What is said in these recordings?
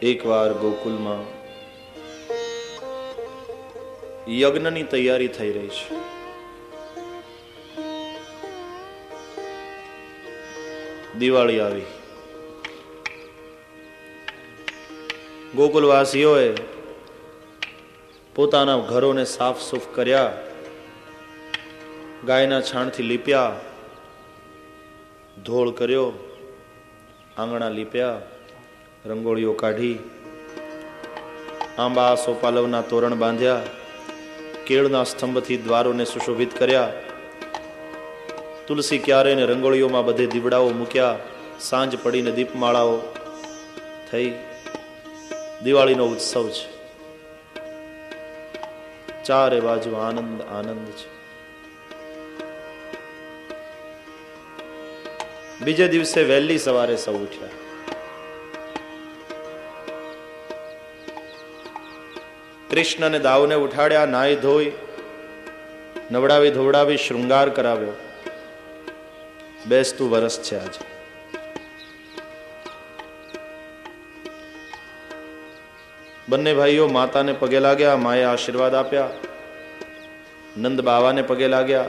એકવાર ગોકુલમાં યજ્ઞની તૈયારી થઈ રહી છે. દિવાળી આવી. ગોકુલવાસીઓએ પોતાના ઘરોને સાફ સૂફ કર્યા, ગાયના છાણથી લીપ્યા, ધોળ કર્યો, આંગણા લીપ્યા, રંગોળીઓ કાઢી, આંબા સોપાલવના તોરણ બાંધ્યા, કેળના સ્તંભથી દ્વારોને સુશોભિત કર્યા, તુલસી ક્યારે ને રંગોળીઓમાં બધે દીવડાઓ મૂક્યા, સાંજ પડીને દીપમાળાઓ થઈ. દિવાળીનો ઉત્સવ છે. ચારે બાજુ આનંદ આનંદ છે. બીજે દિવસે વહેલી સવારે સૌ ઉઠ્યા. કૃષ્ણને દાઉને ઉઠાડ્યા, નાઈ ધોઈ નવડાવી ધોવડાવી શૃંગાર કરાવ્યો. બેસતું વરસ છે આજે. બંને ભાઈઓ માતાને પગે લાગ્યા, માએ આશીર્વાદ આપ્યા. નંદ બાવાને પગે લાગ્યા,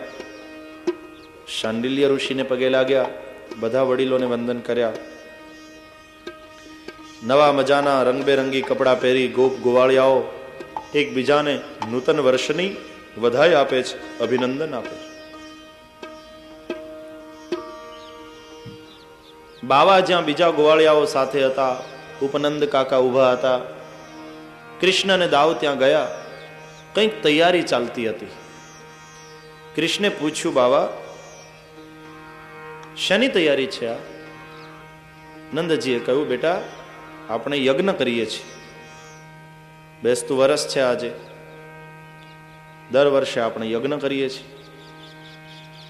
શાંડિલ્ય ઋષિને પગે લાગ્યા, બધા વડીલોને વંદન કર્યા. નવા મજાના રંગબેરંગી કપડા પહેરી ગોપ ગોવાળિયાઓ એકબીજાને નૂતન વર્ષની વધાઈ આપે છે, અભિનંદન આપે છે. બાવા જ્યાં બીજા ગોવાળિયાઓ સાથે હતા, ઉપનંદ કાકા ઉભા હતા. કૃષ્ણ અને દાવ ત્યાં ગયા. કંઈક તૈયારી ચાલતી હતી. કૃષ્ણે પૂછ્યું, બાવા શાની તૈયારી છે આ? નંદજીએ કહ્યું, બેટા આપણે યજ્ઞ કરીએ છીએ. બેસતું વરસ છે આજે. દર વર્ષે આપણે યજ્ઞ કરીએ છીએ.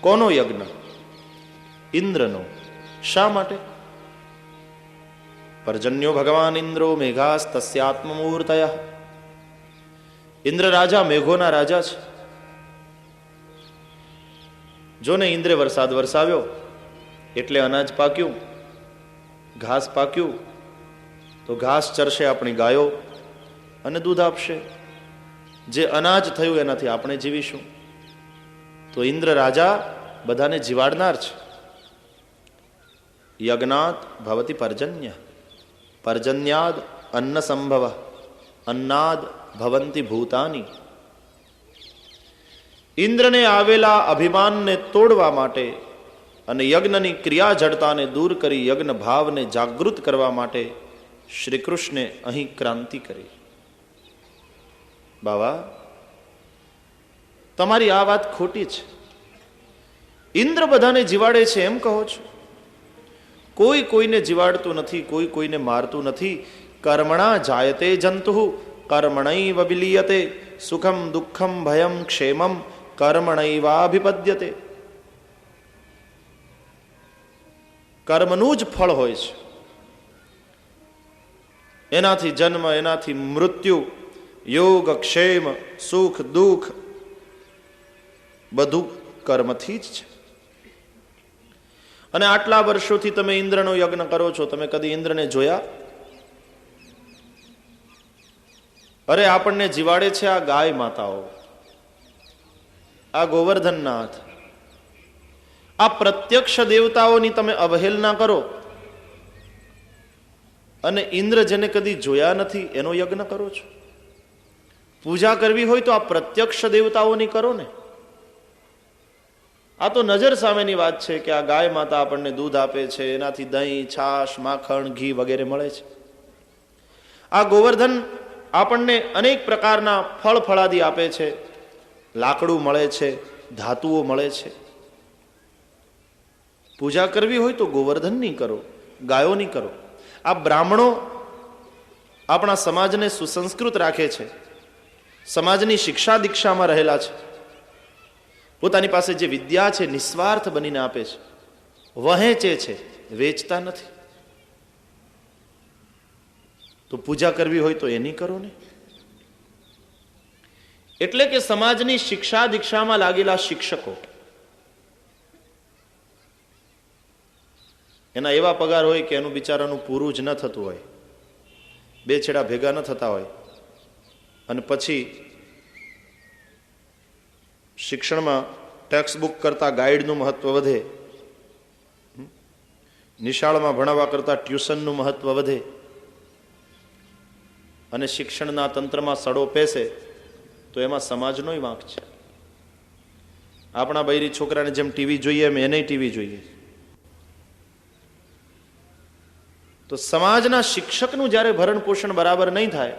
કોનો યજ્ઞ? ઇન્દ્રનો. શા માટે? પર્જન્યો ભગવાન ઇન્દ્રો મેઘાસ તસ્યાત્મમૂર્તય. ઇન્દ્ર રાજા મેઘોના રાજા છે. જોને ઇન્દ્રે વરસાદ વરસાવ્યો એટલે અનાજ પાક્યું, ઘાસ પાક્યું, તો ઘાસ ચરશે આપણી ગાયો અને દૂધ આપશે. જે અનાજ થયું એનાથી આપણે જીવીશું. તો ઇન્દ્ર રાજા બધાને જીવાડનાર છે. યજ્ઞાત ભવતિ પર્જન્ય, પર્જન્યાદ અન્ન સંભવ, અન્નાદ ભવંતિ ભૂતાની. ઇન્દ્રને આવેલા અભિમાનને તોડવા માટે અને યજ્ઞની ક્રિયા જડતાને દૂર કરી યજ્ઞ ભાવને જાગૃત કરવા માટે શ્રી કૃષ્ણે અહીં ક્રાંતિ કરી. બાવા, તમારી આ વાત ખોટી છે. ઇન્દ્ર બધાને જીવાડે છે એમ કહો છો. કોઈ કોઈને જીવાડતું નથી, કોઈ કોઈને મારતું નથી. કર્મણા જાયતે જંતુ કર્મણૈવ વિલીયતે, સુખમ દુઃખમ ભયમ ક્ષેમમ કર્મણૈવાભિપદ્યતે. કર્મનું જ ફળ હોય છે. એનાથી જન્મ, એનાથી મૃત્યુ, યોગ ક્ષેમ, સુખ દુઃખ બધું કર્મથી જ છે. અને આટલા વર્ષોથી તમે ઇન્દ્રનો યજ્ઞ કરો છો, તમે કદી ઇન્દ્રને જોયા? અરે આપણને જીવાડે છે આ ગાય માતાઓ, આ ગોવર્ધનનાથ. આ પ્રત્યક્ષ દેવતાઓની તમે અવહેલના કરો અને ઇન્દ્ર જેને કદી જોયા નથી એનો યજ્ઞ કરો છો. પૂજા કરવી હોય તો આ પ્રત્યક્ષ દેવતાઓની કરો ને. આ તો નજર સામેની વાત છે કે આ ગાય માતા આપણને દૂધ આપે છે, એનાથી દહીં, છાશ, માખણ, ઘી વગેરે મળે છે. આ ગોવર્ધન આપણને અનેક પ્રકારના ફળ ફળાદી આપે છે, લાકડું મળે છે, ધાતુઓ મળે છે. પૂજા કરવી હોય તો ગોવર્ધનની કરો, ગાયોની કરો. આ બ્રાહ્મણો આપણા સમાજને સુસંસ્કૃત રાખે છે, સમાજની શિક્ષા દીક્ષામાં રહેલા છે. પોતાની પાસે જે વિદ્યા છે નિસ્વાર્થ બનીને આપે છે, વહેંચે છે, વેચતા નથી. તો પૂજા કરવી હોય તો એની કરો ને. એટલે કે સમાજની શિક્ષા દીક્ષામાં લાગેલા શિક્ષકો, એના એવા પગાર હોય કે એનું બિચારાનું પૂરું જ ન થતું હોય. બે છેડા ભેગા ન થતા હોય અને પછી શિક્ષણમાં ટેક્સ્ટ બુક કરતા ગાઈડનું મહત્વ વધે, નિશાળમાં ભણાવવા કરતા ટ્યુશનનું મહત્વ વધે અને શિક્ષણના તંત્રમાં સડો પેસે તો એમાં સમાજનોય વાંક છે. આપણા બૈરી છોકરાને જેમ ટીવી જોઈએ એમ એને ટીવી જોઈએ. તો સમાજના શિક્ષકનું જ્યારે ભરણ પોષણ બરાબર નહીં થાય,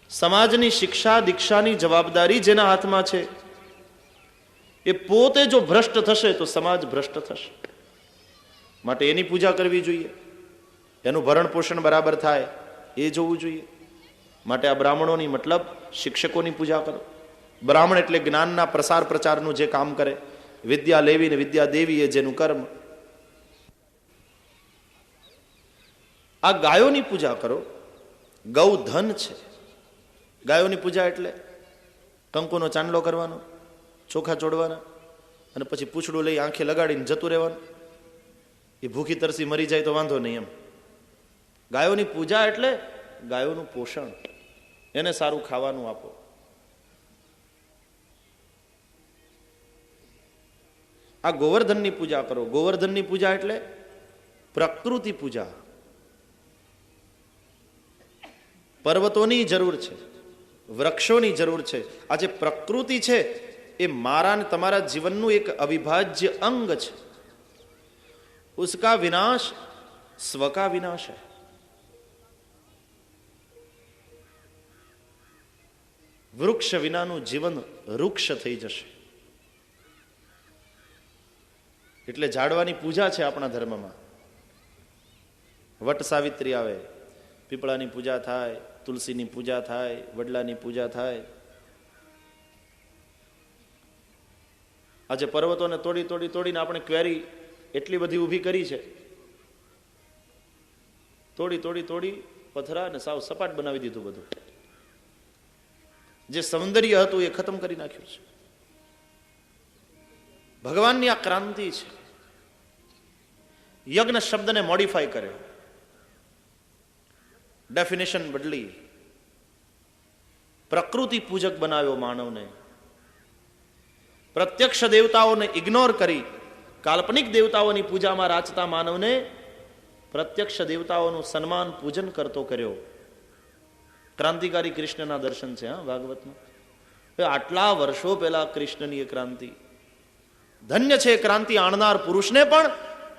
સમાજની શિક્ષા દીક્ષાની જવાબદારી જેના હાથમાં છે એ પોતે જો ભ્રષ્ટ થશે તો સમાજ ભ્રષ્ટ થશે. માટે એની પૂજા કરવી જોઈએ, એનું ભરણ પોષણ બરાબર થાય એ જોવું જોઈએ. માટે આ બ્રાહ્મણોની મતલબ શિક્ષકોની પૂજા કરો. બ્રાહ્મણ એટલે જ્ઞાનના પ્રસાર પ્રચારનું જે કામ કરે, વિદ્યા લેવી ને વિદ્યા દેવી એ જેનું કર્મ. આ ગાયોની પૂજા કરો. ગૌધન છે. ગાયોની પૂજા એટલે કંકુનો ચાંદલો કરવાનો, ચોખા ચોડવાના અને પછી પૂંછડું લઈ આંખે લગાડીને જતું રહેવાનું. એ ભૂખી તરસી મરી જાય તો વાંધો નહીં એમ. ગાયોની પૂજા એટલે ગાયોનું પોષણ, એને સારું ખાવાનું આપો. આ ગોવર્ધનની પૂજા કરો. ગોવર્ધનની પૂજા એટલે પ્રકૃતિ પૂજા. પર્વતોની જરૂર છે, વૃક્ષોની જરૂર છે. આ જે પ્રકૃતિ છે એ મારા ને તમારા જીવનનું એક અવિભાજ્ય અંગ છે. ઉસકા વિનાશ સ્વ કા વિનાશ है. વૃક્ષ વિનાનું જીવન વૃક્ષ થઈ જશે. એટલે ઝાડવાની પૂજા છે આપણા ધર્મમાં. વટ સાવિત્રી આવે, પીપળાની પૂજા થાય, તુલસીની પૂજા થાય, વડલાની પૂજા થાય. આજે પર્વતોને તોડી તોડી તોડીને આપણે ક્વેરી એટલી બધી ઊભી કરી છે, તોડી તોડી તોડી પથરા ને સાવ સપાટ બનાવી દીધું. બધું જે સૌંદર્ય હતું એ ખતમ કરી નાખ્યું છે. ભગવાનની આ ક્રાંતિ છે. યજ્ઞ શબ્દને મોડિફાય કર્યો, ડેફિનેશન બદલી, પ્રકૃતિ પૂજક બનાવ્યો માનવને. પ્રત્યક્ષ દેવતાઓને ઇગ્નોર કરી કાલ્પનિક દેવતાઓની પૂજામાં રાચતા માનવને પ્રત્યક્ષ દેવતાઓનું સન્માન પૂજન કરતો કર્યો. ક્રાંતિકારી કૃષ્ણના દર્શન છે હા ભાગવતમાં. આટલા વર્ષો પહેલા કૃષ્ણની એ ક્રાંતિ. ધન્ય છે ક્રાંતિ આણનાર પુરુષને પણ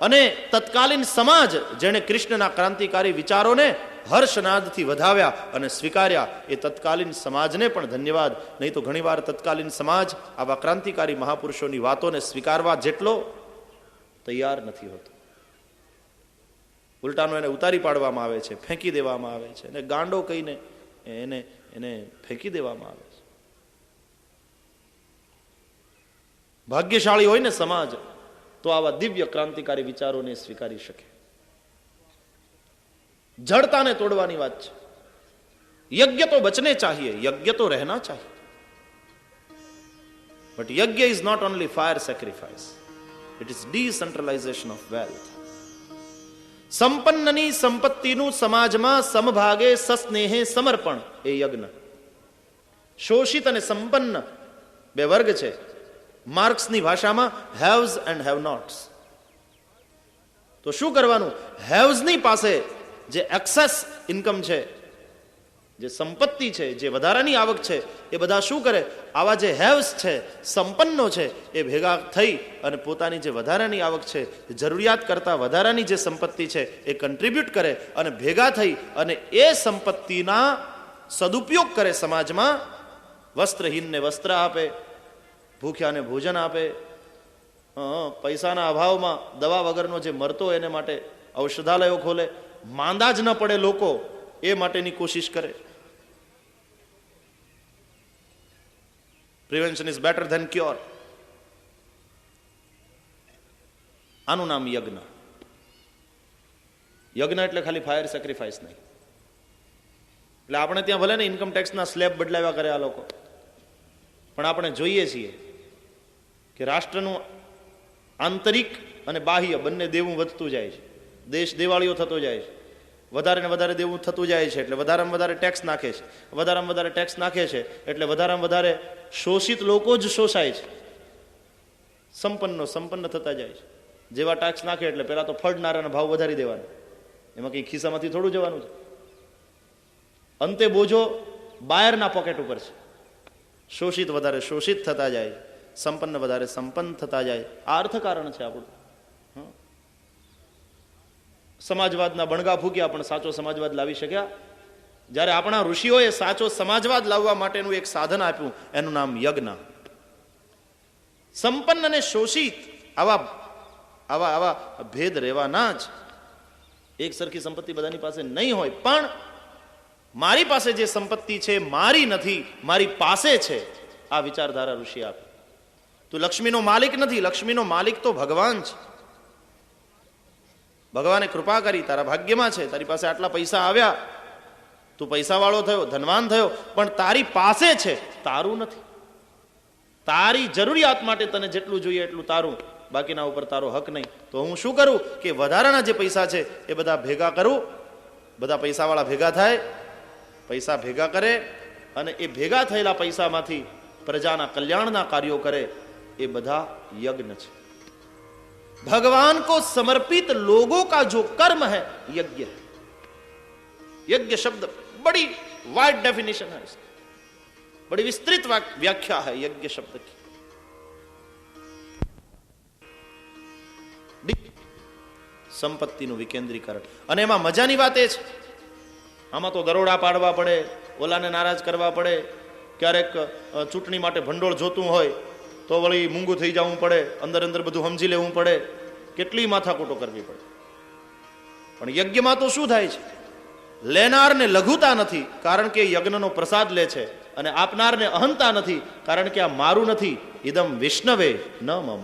અને તત્કાલીન સમાજ જેણે કૃષ્ણના ક્રાંતિકારી વિચારોને હર્ષનાદથી વધાવ્યા અને સ્વીકાર્યા એ તત્કાલીન સમાજને પણ ધન્યવાદ. નહીં તો ઘણીવાર તત્કાલીન સમાજ આવા ક્રાંતિકારી મહાપુરુષોની વાતોને સ્વીકારવા જેટલો તૈયાર નથી હોતો. ઉલટાનો એને ઉતારી પાડવામાં આવે છે, ફેંકી દેવામાં આવે છે, અને ગાંડો કહીને એને ફેંકી દેવામાં આવે છે. ભાગ્યશાળી હોય ને સમાજ તો આવા દિવ્ય ક્રાંતિકારી વિચારોને સ્વીકારી શકે. જડતાને તોડવાની વાત છે. યજ્ઞ તો બચને ચાહીએ, યજ્ઞ તો રહેના ચાહીએ. બટ યજ્ઞ is not only fire sacrifice, it is decentralisation of wealth. સંપન્નની સંપત્તિનું સમાજમાં સમભાગે સસ્નેહે સમર્પણ એ યજ્ઞ. શોષિત અને સંપન્ન બે વર્ગ છે. માર્ક્સની ભાષામાં હેવ્સ એન્ડ હેવ નોટ્સ. તો શું કરવાનું? હેવ્સની પાસે જે એક્સેસ ઇન્કમ છે, જે સંપત્તિ છે, જે વધારાની આવક છે, એ બધા શું કરે? આવા જે હેવ્સ છે, સંપન્નો છે, એ ભેગા થઈ અને પોતાની જે વધારાની આવક છે, જરૂરિયાત કરતા વધારાની જે સંપત્તિ છે એ કન્ટ્રીબ્યુટ કરે અને ભેગા થઈ અને એ સંપત્તિના સદુપયોગ કરે. સમાજમાં વસ્ત્રહીનને વસ્ત્ર આપે, ભૂખ્યાને ભોજન આપે, પૈસાના અભાવમાં દવા વગરનો જે મરતો એને માટે ઔષધાલયો ખોલે, માંદા જ ન પડે લોકો એ માટેની કોશિશ કરે. Prevention is better than cure. આનું નામ યજ્ઞ. યજ્ઞ એટલે ખાલી ફાયર સેક્રિફાઈસ નહીં. એટલે આપણે ત્યાં ભલે ને ઇન્કમ ટેક્સના સ્લેબ બદલાવ્યા કરે આ લોકો, પણ આપણે જોઈએ છીએ કે રાષ્ટ્રનું આંતરિક અને બાહ્ય બંને દેવું વધતું જાય છે. દેશ દેવાળીઓ થતો જાય છે. વધારે ને વધારે દેવું થતું જાય છે એટલે વધારેમાં વધારે ટેક્સ નાખે છે, વધારેમાં વધારે ટેક્સ નાખે છે એટલે વધારેમાં વધારે શોષિત લોકો જ શોષાય છે, સંપન્ન થતા જાય છે. જેવા ટેક્સ નાખે એટલે પહેલા તો ફળનારાના ભાવ વધારી દેવાના, એમાં કંઈ ખિસ્સામાંથી થોડું જવાનું છે. અંતે બોજો બાયરના પોકેટ ઉપર છે. શોષિત વધારે શોષિત થતા જાય, સંપન્ન વધારે સંપન્ન થતા જાય. આ અર્થકારણ છે આપણું. સમાજવાદના બણગા ફૂક્યા પણ સાચો સમાજવાદ લાવી શક્યા? જ્યારે આપણા ઋષિઓએ સાચો સમાજવાદ લાવવા માટેનું એક સાધન આપ્યું, એનું નામ યજ્ઞ. સંપન્ન અને શોષિત આવા આવા આવા ભેદ રહેવાના જ. એક સરખી સંપત્તિ બધાની પાસે નહીં હોય, પણ મારી પાસે જે સંપત્તિ છે મારી નથી, મારી પાસે છે, આ વિચારધારા ઋષિ આપે. તું લક્ષ્મીનો માલિક નથી, લક્ષ્મીનો માલિક તો ભગવાન છે. ભગવાને કૃપા કરી, તારા ભાગ્યમાં છે, તારી પાસે આટલા પૈસા આવ્યા, તું પૈસાવાળો થયો, ધનવાન થયો, પણ તારી પાસે છે, તારું નથી. તારી જરૂરિયાત માટે તને જેટલું જોઈએ એટલું તારું, બાકીના ઉપર તારો હક નહીં. તો હું શું કરું કે વધારાના જે પૈસા છે એ બધા ભેગા કરું. બધા પૈસાવાળા ભેગા થાય, પૈસા ભેગા કરે અને એ ભેગા થયેલા પૈસામાંથી પ્રજાના કલ્યાણના કાર્યો કરે. એ બધા યજ્ઞ છે. भगवान को समर्पित लोगों का जो कर्म है यज्ञ है. यज्ञ शब्द बड़ी वाइड डेफिनेशन है इसकी, बड़ी विस्तृत व्याख्या है यज्ञ शब्द की. સંપત્તિનું વિકેન્દ્રીકરણ. અને એમાં મજાની વાત એ છે, આમાં તો દરોડા પાડવા પડે, ઓલાને નારાજ કરવા પડે, ક્યારેક ચૂંટણી માટે ભંડોળ જોતું હોય તો વળી મૂંગું થઈ જવું પડે, અંદર અંદર બધું સમજી લેવું પડે, કેટલી માથાકૂટો કરવી પડે. પણ યજ્ઞમાં તો શું થાય છે? લેનારને લઘુતા નથી, કારણ કે યજ્ઞનો પ્રસાદ લે છે, અને આપનારને અહંતા નથી, કારણ કે આ મારું નથી. ઇદમ વિષ્ણવે ન મમ.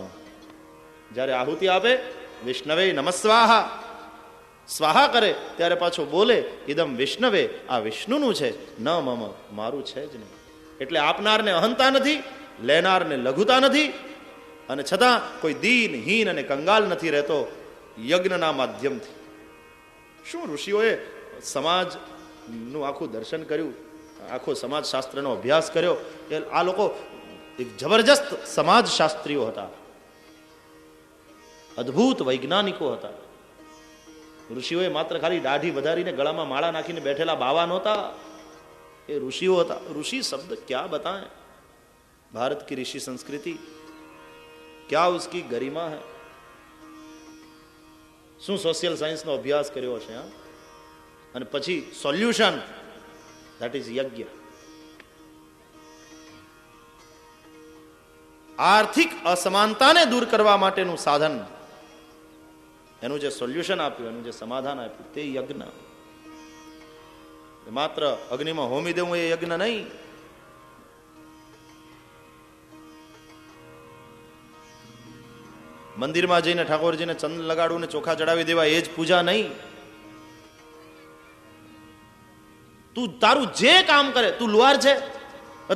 જ્યારે આહુતિ આપે, વિષ્ણવે નમસ્વાહા, સ્વાહા કરે ત્યારે પાછો બોલે ઇદમ વિષ્ણવે, આ વિષ્ણુનું છે, ન મમ, મારું છે જ નહીં. એટલે આપનારને અહંતા નથી, લેનારને લઘુતા નથી, અને છતાં કોઈ દીન હીન અને કંગાલ નથી રહેતો યજ્ઞના માધ્યમથી. શું ઋષિઓએ સમાજનું આખું દર્શન કર્યું, આખો સમાજ શાસ્ત્રનો અભ્યાસ કર્યો. આ લોકો એક જબરજસ્ત સમાજ શાસ્ત્રીઓ હતા, અદ્ભુત વૈજ્ઞાનિકો હતા. ઋષિઓએ માત્ર ખાલી દાઢી વધારીને ગળામાં માળા નાખીને બેઠેલા બાવા નહોતા, એ ઋષિઓ હતા. ऋषि शब्द क्या बताएं? भारत की ऋषि संस्कृति क्या उसकी गरिमा है. શું સોશિયલ સાયન્સનો અભ્યાસ કર્યો છે, અને પછી સોલ્યુશન, ધેટ ઇઝ યજ્ઞ. આર્થિક અસમાનતાને દૂર કરવા માટેનું સાધન, એનું જે સોલ્યુશન આપ્યું, એનું જે સમાધાન આપ્યું, તે યજ્ઞ. માત્ર અગ્નિમાં હોમી દેવું એ યજ્ઞ નહીં. મંદિરમાં જઈને ઠાકોરજીને ચંદન લગાડવું ને ચોખા ચડાવી દેવા એ જ પૂજા નહીં. તું તારું જે કામ કરે, તું લુહાર છે,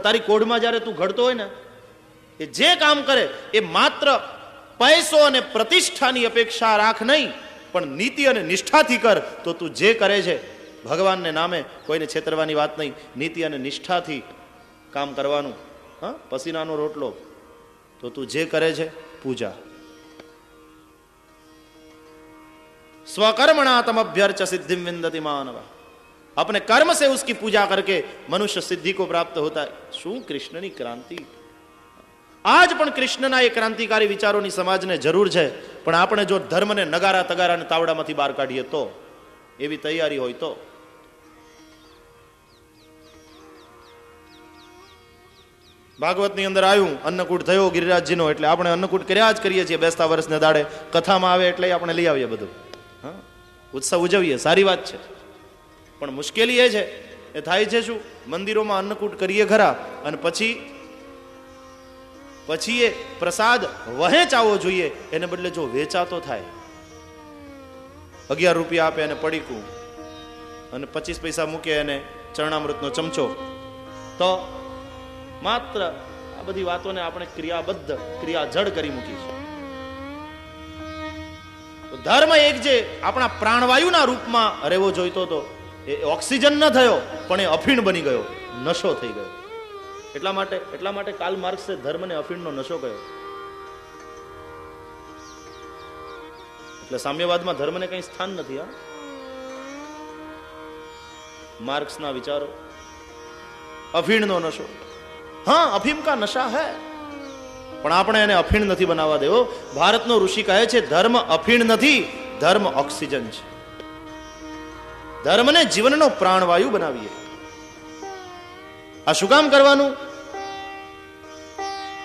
તારી કોડમાં જ્યારે તું ઘડતો હોય ને, એ જે કામ કરે એ માત્ર પૈસો અને પ્રતિષ્ઠાની અપેક્ષા રાખ નહીં, પણ નીતિ અને નિષ્ઠાથી કર. તો તું જે કરે છે ભગવાનને નામે, કોઈને છેતરવાની વાત નહીં, નીતિ અને નિષ્ઠાથી કામ કરવાનું. હા, પસીનાનો રોટલો, તો તું જે કરે છે પૂજા. स्वकर्मणा तम अभ्यर्च सिद्धिम विंदति मानव. अपने कर्म से उसकी पूजा करके मनुष्य सिद्धि को प्राप्त होता है. શું કૃષ્ણની ક્રાંતિ! આજ પણ કૃષ્ણના એ ક્રાંતિકારી વિચારોની સમાજને જરૂર છે, પણ આપણે જો ધર્મને નગારા તગારાને તાવડામાંથી બહાર કાઢીએ તો, એવી તૈયારી હોય તો. ભાગવતની અંદર આવ્યું, અન્નકૂટ થયો ગિરિરાજજીનો, એટલે આપણે અન્નકૂટ કર્યા જ કરીએ છીએ. બેસતા વર્ષને દાડે કથામાં આવે એટલે આપણે લઈ આવીએ બધું. હા, ઉત્સવ ઉજવીએ, સારી વાત છે. પણ મુશ્કેલી એ છે, એ થાય છે શું, મંદિરોમાં અન્નકૂટ કરીએ ખરા, અને પછી એ પ્રસાદ વહેંચાવો જોઈએ, એને બદલે જો વેચાતો થાય, 11 રૂપિયા આપે અને પડીકું, અને 25 પૈસા મૂકે અને ચરણામૃતનો ચમચો, તો માત્ર આ બધી વાતોને આપણે ક્રિયાબદ્ધ, ક્રિયાજડ કરી મૂકી છે. તો ધર્મ એક જે આપણા પ્રાણવાયુના રૂપમાં રહેવો જોઈતો હતો, એ ઓક્સિજન ન થયો પણ એ અફીણ બની ગયો, નશો થઈ ગયો. એટલા માટે કાર્લ માર્ક્સે ધર્મને અફીણનો નશો કહ્યો. એટલે સામ્યવાદમાં ધર્મને કઈ સ્થાન નથી. હા, માર્ક્સના વિચારો અફીણનો નશો. હા, અફીમ કા નશા હૈ, પણ આપણે એને અફીણ નથી બનાવવા દેવો. ભારતનો ઋષિ કહે છે ધર્મ અફીણ નથી, ધર્મ ઓક્સિજન છે. ધર્મને જીવનનો પ્રાણવાયુ બનાવીએ. આ શું કામ કરવાનું?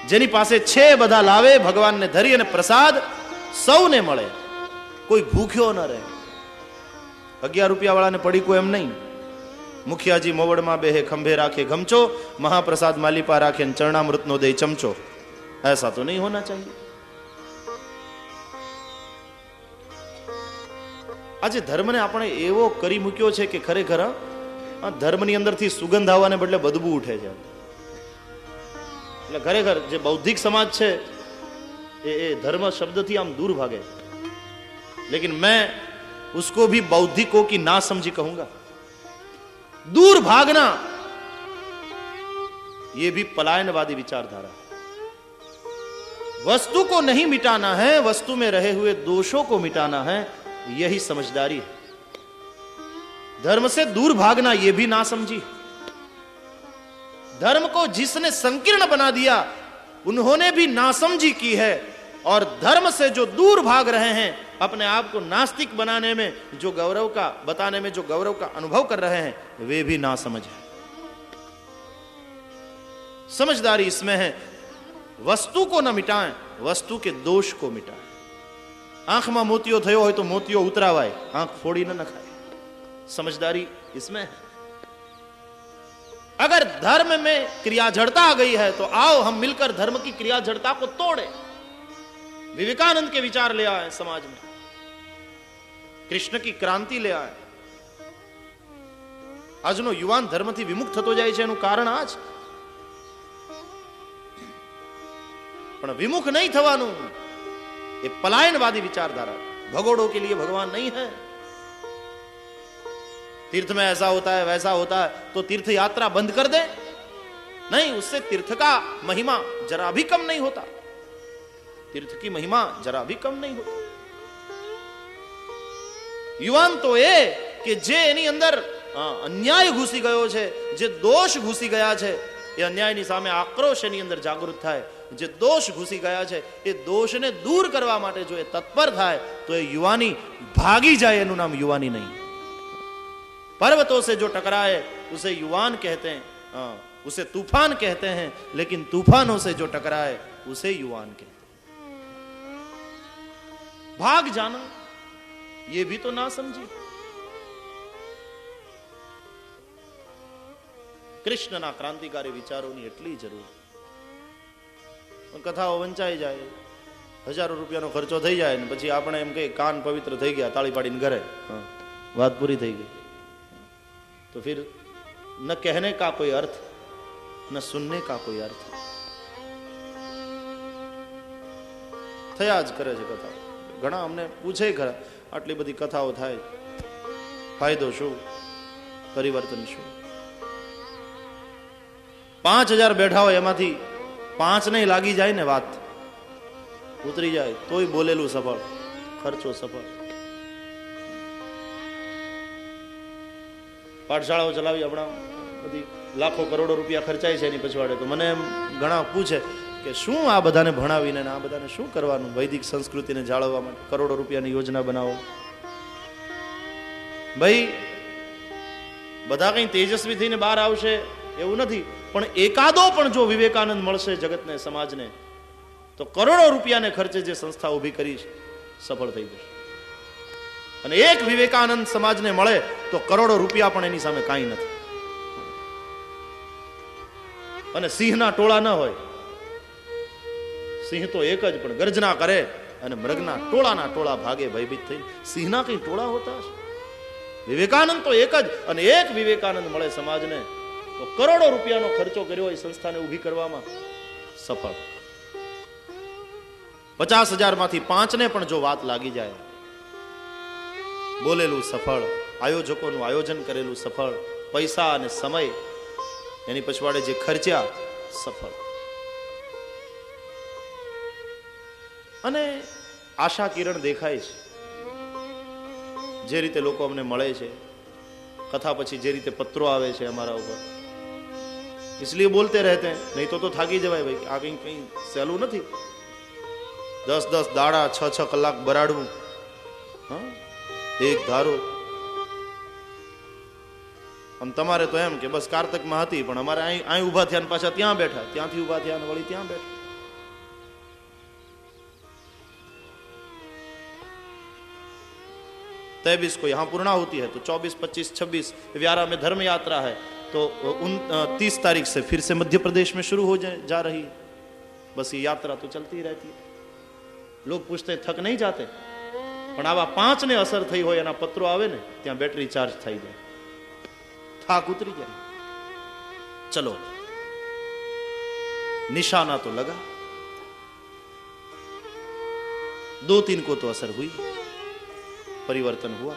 જેની પાસે છે બધા લાવે, ભગવાનને ધરી અને પ્રસાદ સૌને મળે, કોઈ ભૂખ્યો ન રહે. 11 રૂપિયા વાળાને પડીકું એમ નહીં. મુખિયાજી મોવડમાં બેહે, ખંભે રાખે ગમચો, મહાપ્રસાદ માલિપા રાખે ચરણામૃતનો દે ચમચો. ऐसा तो नहीं होना चाहिए. આજે ધર્મને આપણે એવો કરી મૂક્યો છે કે ખરેખર ધર્મની અંદરથી સુગંધ આવવાને બદલે બદબુ ઉઠે છે. એટલે ખરેખર જે બૌદ્ધિક સમાજ છે એ ધર્મ શબ્દથી આમ દૂર ભાગે. लेकिन मैं उसको भी बौद्धिकों की ना समझी कहूंगा. दूर भागना ये भी पलायनवादी विचारधारा है. वस्तु को नहीं मिटाना है, वस्तु में रहे हुए दोषों को मिटाना है, यही समझदारी है. धर्म से दूर भागना ये भी ना समझी. धर्म को जिसने संकीर्ण बना दिया उन्होंने भी नासमझी की है. और धर्म से जो दूर भाग रहे हैं, अपने आप को नास्तिक बनाने में जो गौरव का बताने में जो गौरव का अनुभव कर रहे हैं, वे भी नासमझ है. समझदारी इसमें है वस्तु को न मिटाएं, वस्तु के दोष को मिटाएं. आंख में मोतियो थयो हो तो मोतियो उतरावाय, आंख फोड़ी न नखाए. समझदारी इसमें है. अगर धर्म में क्रिया जड़ता आ गई है तो आओ हम मिलकर धर्म की क्रिया जड़ता को तोड़े. विवेकानंद के विचार ले आए समाज में, कृष्ण की क्रांति ले आए. આજનો યુવાન ધર્મથી વિમુખ થતો જાય છે એનું કારણ આ છે. પણ વિमुख नहीं થવાનું, ये पलायनवादी विचारधारा. भगोड़ों के लिए भगवान नहीं है. तीर्थ में ऐसा होता है वैसा होता है तो तीर्थ यात्रा बंद कर दे? नहीं, उससे तीर्थ का महिमा जरा भी कम नहीं होता. तीर्थ की महिमा जरा भी कम नहीं होती. યુવાન તો એ કે જે એની અંદર અન્યાય ઘૂસી ગયો છે, જે દોષ ઘૂસી ગયા છે, એ અન્યાયની સામે આક્રોશ એની અંદર જાગૃત થાય. જે દોષ ઘૂસી ગયા છે એ દોષને દૂર કરવા માટે જો એ તત્પર થાય તો એ યુવાની ભાગી જાય. એનું નામ યુવાની નહીં. पर्वतों से जो टकराए उसे युवान कहते हैं, उसे तूफान कहते हैं, लेकिन तूफानों से जो टकराए उसे युवान कहते हैं. भाग जाना ये भी तो ना समझी. કૃષ્ણના ક્રાંતિકારી વિચારોની એટલી જરૂર. કથાઓ વંચાઈ જાય, હજારો રૂપિયાનો ખર્ચો થઈ જાય ને પછી આપણે એમ કહીએ કાન પવિત્ર થઈ ગયા, તાળી પાડીને ઘરે, વાત પૂરી થઈ ગઈ. तो फिर न कहने का कोई अर्थ, न सुनने का कोई अर्थ. થયા જ કરે છે કથા. ઘણા અમને પૂછે ખરા આટલી બધી કથાઓ થાય, ફાયદો શું, પરિવર્તન શું? 5000 બેઠા હોય એમાંથી 5 નહીં લાગી જાય ને, વાત ઉતરી જાય તોય બોલેલું સફળ, ખર્ચો સફળ. પાઠશાળાઓ ચલાવી હમણાં બધી લાખો કરોડો રૂપિયા ખર્ચાય છે એની પછવાડે. તો મને એમ ઘણા પૂછે કે શું આ બધાને ભણાવીને આ બધાને શું કરવાનું, વૈદિક સંસ્કૃતિને જાળવવા માટે કરોડો રૂપિયાની યોજના બનાવો. ભાઈ બધા કંઈ તેજસ્વી થઈને બહાર આવશે એવું નથી, પણ એકાદો પણ જો વિવેકાનંદ મળશે જગતને, સમાજને, તો કરોડો રૂપિયાને ખર્ચે જે સંસ્થા ઊભી કરી છે સફળ થઈ જશે. અને એક વિવેકાનંદ સમાજને મળે તો કરોડો રૂપિયા પણ એની સામે કાંઈ નથી. અને સિંહના ટોળા ન હોય, સિંહ તો એક જ પણ ગર્જના કરે અને મૃગના ટોળાના ટોળા ભાગે ભયભીત થઈ. સિંહના કઈ ટોળા હોતા હશે? વિવેકાનંદ તો એક જ, અને એક વિવેકાનંદ મળે સમાજને તો કરોડો રૂપિયાનો ખર્ચો કર્યો એ સંસ્થાને ઊભી કરવામાં સફળ. 50,000 માંથી 5 ને પણ જો વાત લાગી જાય બોલેલું સફળ, આયોજકોનું આયોજન કરેલું સફળ, પૈસા અને સમય એની પછવાડે જે ખર્ચ્યા સફળ. અને આશા કિરણ દેખાય છે. જે રીતે લોકો અમને મળે છે, કથા પછી જે રીતે પત્રો આવે છે અમારા ઉપર, इसलिए बोलते रहते हैं, नहीं तो થાકી જવાય ભાઈ. આ કઈ સહેલું નથી. 10 દાડા 6 કલાક બરાડવું, એક ધારો. આમ તમારે તો એમ કે બસ કારતકમાં હતી, પણ અમારે અહીં ઉભા થયા પાછા ત્યાં બેઠા, ત્યાંથી ઉભા થયા વળી ત્યાં બેઠા. तेईस को यहाँ पूर्णाहुति है, तो 24, 25, 26 व्यारा में धर्म यात्रा है, तो 30 तारीख से फिर से मध्य प्रदेश में शुरू हो जा रही है. बस ये यात्रा तो चलती रहती है. लोग पूछते हैं थक नहीं जाते, પણ આવા 5 ને અસર થઈ હોય એના પત્રો આવે ને ત્યાં બેટરી ચાર્જ થઈ જાય, થાક ઉતરી જાય. ચલો निशाना तो लगा, 2-3 को तो असर हुई, परिवर्तन हुआ.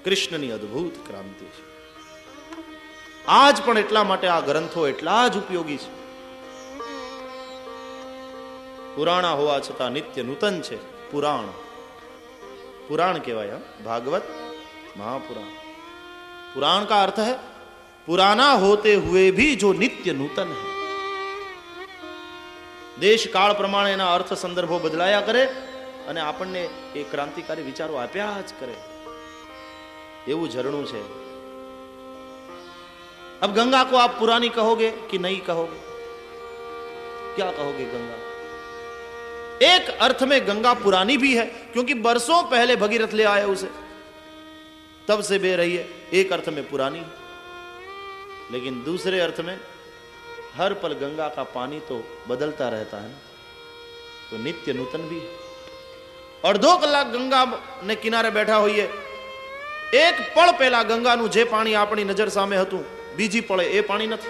કૃષ્ણની અદ્ભુત ક્રાંતિ છે. આજ પણ એટલા માટે આ ગ્રંથો એટલા જ ઉપયોગી છે. પુરાણા હોવા છતાં નિત્ય નૂતન છે. પુરાણ, પુરાણ કહેવાય. ભાગવત महापुराण. पुराण का अर्थ है पुराना होते हुए भी जो नित्य नूतन है. देश काल प्रमाणे एना अर्थ संदर्भो बदलाया करे અને આપણને એ ક્રાંતિકારી વિચારો આપ્યા જ કરે, એવું ઝરણું છે. अब गंगा को आप पुरानी कहोगे कि नहीं कहोगे? क्या कहोगे? गंगा एक अर्थ में गंगा पुरानी भी है, क्योंकि बरसों पहले भगीरथ ले आए उसे, तब से बह रही है. एक अर्थ में पुरानी, लेकिन दूसरे अर्थ में हर पल गंगा का पानी तो बदलता रहता है ना, तो नित्य नूतन भी है. और 2 કલાક ગંગા ને કિનારે બેઠા હોઈએ, એક પળ પહેલા ગંગાનું જે પાણી આપણી નજર સામે હતું, બીજી પળે એ પાણી નથી.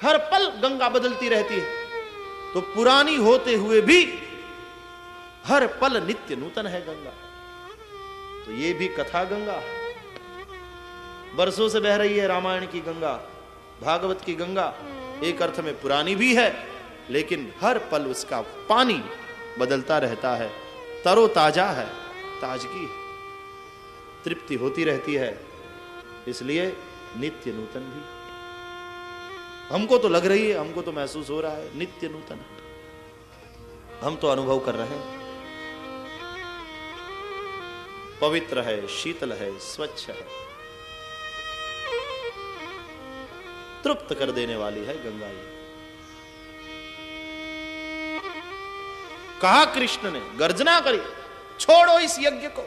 हर पल गंगा बदलती रहती है, तो पुरानी होते हुए भी हर पल नित्य नूतन है गंगा. तो ये भी कथा गंगा है. बरसों से बह रही है रामायण की गंगा, भागवत की गंगा. एक अर्थ में पुरानी भी है, लेकिन हर पल उसका पानी बदलता रहता है, तरो ताजा है, ताजगी है, तृप्ति होती रहती है. इसलिए नित्य नूतन भी. हमको तो लग रही है, हमको तो महसूस हो रहा है नित्य नूतन. हम तो अनुभव कर रहे हैं. पवित्र है, शीतल है, स्वच्छ है, तृप्त कर देने वाली है गंगा. ये कहा कृष्ण ने, गर्जना करी, छोड़ो इस यज्ञ को,